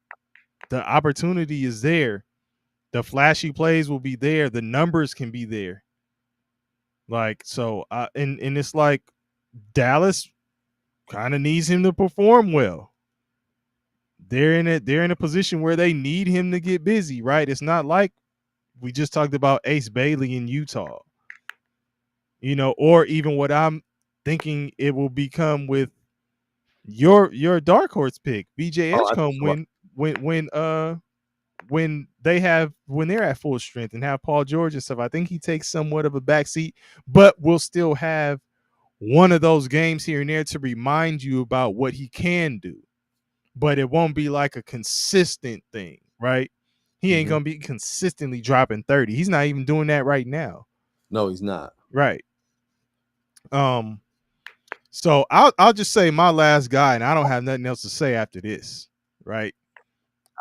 the opportunity is there. The flashy plays will be there. The numbers can be there. Like so, and it's like Dallas kind of needs him to perform well. They're in a position where they need him to get busy, right? It's not like we just talked about Ace Bailey in Utah, or even what I'm thinking it will become with your dark horse pick, BJ Oh, I thought Edgecombe, you were when they're at full strength and have Paul George and stuff. I think he takes somewhat of a backseat, but we'll still have one of those games here and there to remind you about what he can do. But it won't be like a consistent thing, right? He ain't mhm. gonna be consistently dropping 30. He's not even doing that right now. No, he's not. Right. Um, so I'll just say my last guy, and I don't have nothing else to say after this, right?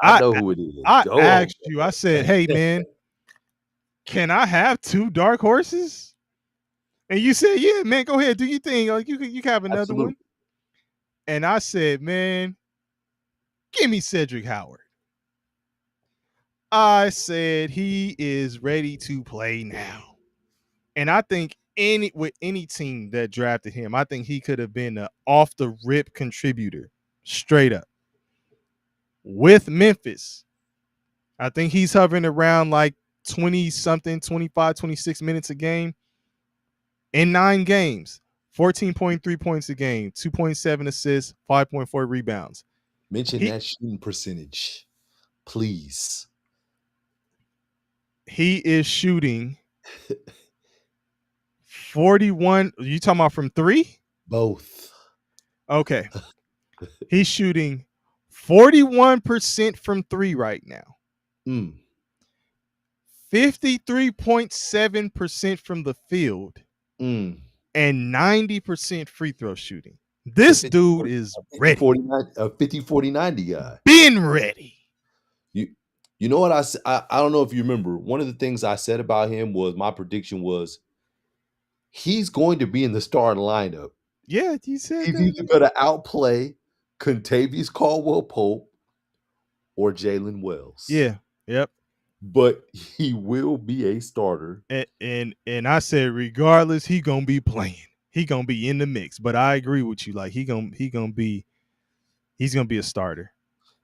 I I know who it is. I Go on. asked you, I said, hey man, can I have two dark horses? And you said, yeah, man, go ahead, do your thing. Like you can have another Absolutely. one. And I said, man, give me Cedric Howard. I said he is ready to play now. And I think any team that drafted him, I think he could have been an off the rip contributor, straight up. With Memphis, I think he's hovering around like 20 something, 25, 26 minutes a game in 9 games. 14.3 points a game, 2.7 assists, 5.4 rebounds. Mention He that shooting percentage, please. he is shooting 41. You talking about from three? Both. Okay. He's shooting 41% from three right now. Mm, 53.7% from the field mm. and 90% free throw shooting. It's a This dude is 50 ready. 40, a 50 40 90 guy. Been ready. You you know what I don't know if you remember. One of the things I said about him was my prediction was he's going to be in the starting lineup. Yeah, you said He's that. either going to outplay Contavious Caldwell Pope or Jalen Wells, Yeah. Yep. but he will be a starter. And I said regardless, he gonna be playing. He gonna be in the mix. But I agree with you. Like he's gonna be a starter.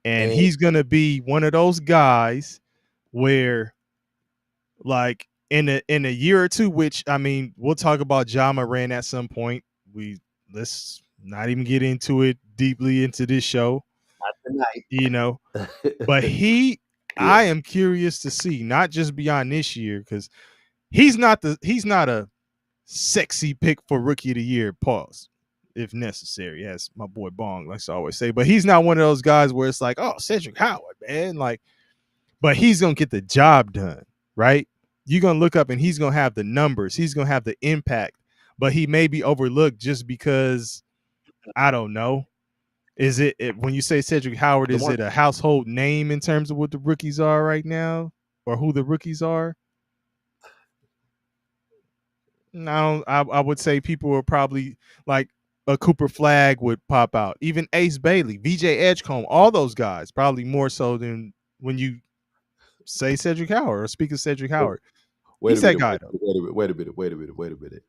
And And he's gonna be one of those guys where like in a year or two, which I mean, we'll talk about Ja Moran at some point. Let's not even get into it deeply into this show, tonight, you know. But yeah, I am curious to see, not just beyond this year, because he's not a sexy pick for rookie of the year, pause, if necessary, as my boy Bong likes to always say. But he's not one of those guys where it's like, oh, Cedric Howard, man. Like, but he's gonna get the job done, right? You're gonna look up and he's gonna have the numbers, he's gonna have the impact, but he may be overlooked just because I don't know. Is it when you say Cedric Howard, the is market. it a household name in terms of what the rookies are right now, or who the rookies are? No, I would say people are probably like a Cooper Flag would pop out, even Ace Bailey, VJ Edgecombe, all those guys probably more so than when you say Cedric Howard or speak of Cedric Howard. Wait He's a that minute, guy though. wait a minute, wait a minute, wait a minute.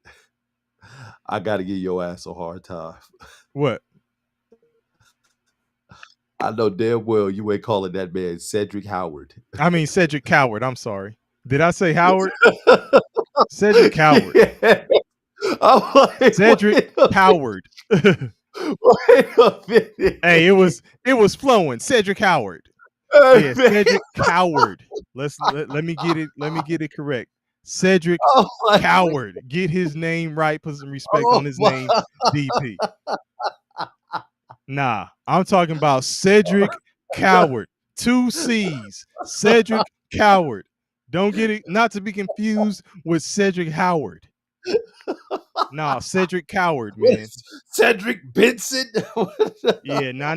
I got to give your ass a hard time. What? I know damn well you ain't calling that man Cedric Howard. I mean Cedric Coward. I'm sorry. Did I say Howard? Cedric Coward. Yeah. I'm like, Cedric Coward. wait a Hey, minute. it was flowing. Cedric Howard. Hey, Yeah, man. Cedric Coward. Let me get it. Let me get it correct. Cedric I'm like, wait, Coward. Get his name right. Put some respect on oh his name. my. DP. Nah, I'm talking about Cedric Coward. Two C's. Cedric Coward. Don't get it. Not to be confused with Cedric Howard. Nah, Cedric Coward, What man. is Cedric Benson? Yeah, nah.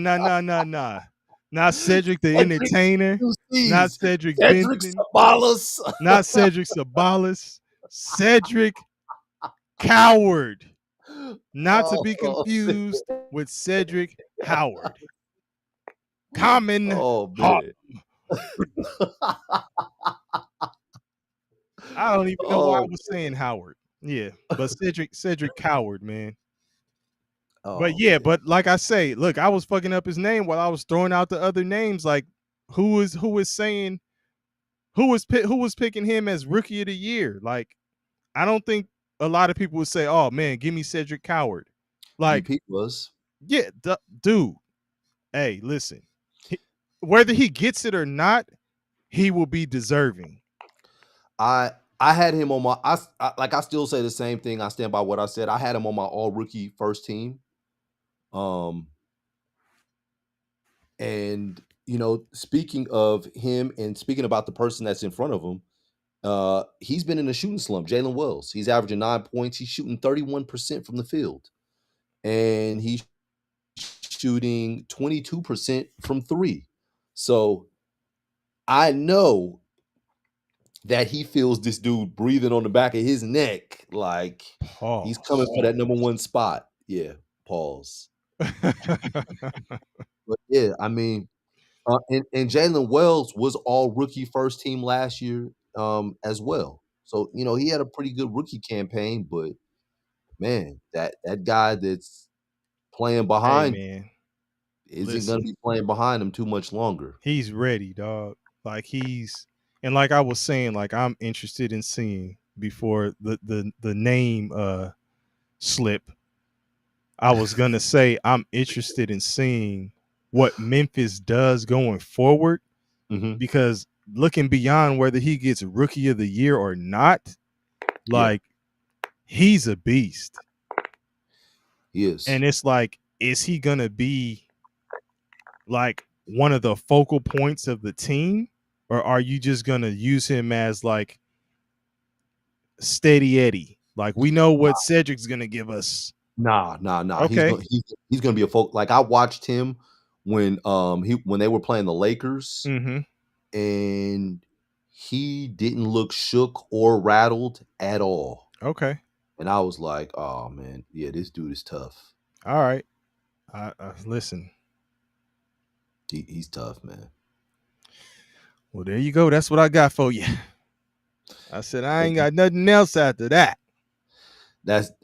Not Cedric the Cedric Entertainer. two Not C's. Cedric Cedric Benson. Sabalas. Not Cedric Sabalas. Cedric Coward. Not to be Oh, confused with Cedric Howard. Common oh Hawk. man. I don't even know why I Oh, was saying Howard. Yeah, but Cedric Coward, man. But oh yeah, man. but like I say, look, I was fucking up his name while I was throwing out the other names. Like, who is saying who was picking him as rookie of the year? Like, I don't think a lot of people would say, "Oh man, give me Cedric Coward." Like, DP was. yeah, dude. Hey, listen, whether he gets it or not, he will be deserving. I I had him on my like I still say the same thing. I stand by what I said. I had him on my all rookie first team. Um and speaking of him and speaking about the person that's in front of him, He's been in a shooting slump. Jalen Wells, he's averaging 9 points. He's shooting 31% from the field, and he's shooting 22% from three. So I know that he feels this dude breathing on the back of his neck, like he's coming Pause. for that number one spot. Yeah, pause. But yeah, I mean, and Jalen Wells was all rookie first team last year, as well. So he had a pretty good rookie campaign, but man, that guy that's playing Hey behind man, isn't going to listen, be playing behind him too much longer. he's ready, dog. Like and like I was saying, like I'm interested in seeing before the name slip. I was gonna say I'm interested in seeing what Memphis does going forward Hmm. because looking beyond whether he gets rookie of the year or not, Yeah, like he's a beast. he is. And it's like, is he gonna be like one of the focal points of the team? Or are you just gonna use him as like steady Eddie? Like we know what Cedric's gonna give us. Nah, nah, nah. He's Okay. going he's going to be a folk. Like I watched him when they were playing the Lakers, Mm-hmm. and he didn't look shook or rattled at all. Okay. And I was like, "Oh man, yeah, this dude is tough. All right. Listen. He's tough, man." Well, there you go. That's what I got for you. I said I Hey, ain't got nothing else after that.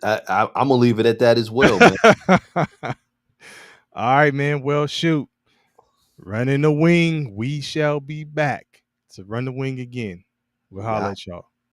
I'm gonna leave it at that as well, man. All right, man. Well, shoot. Running the wing, we shall be back to run the wing again. We'll Yeah. holler at y'all.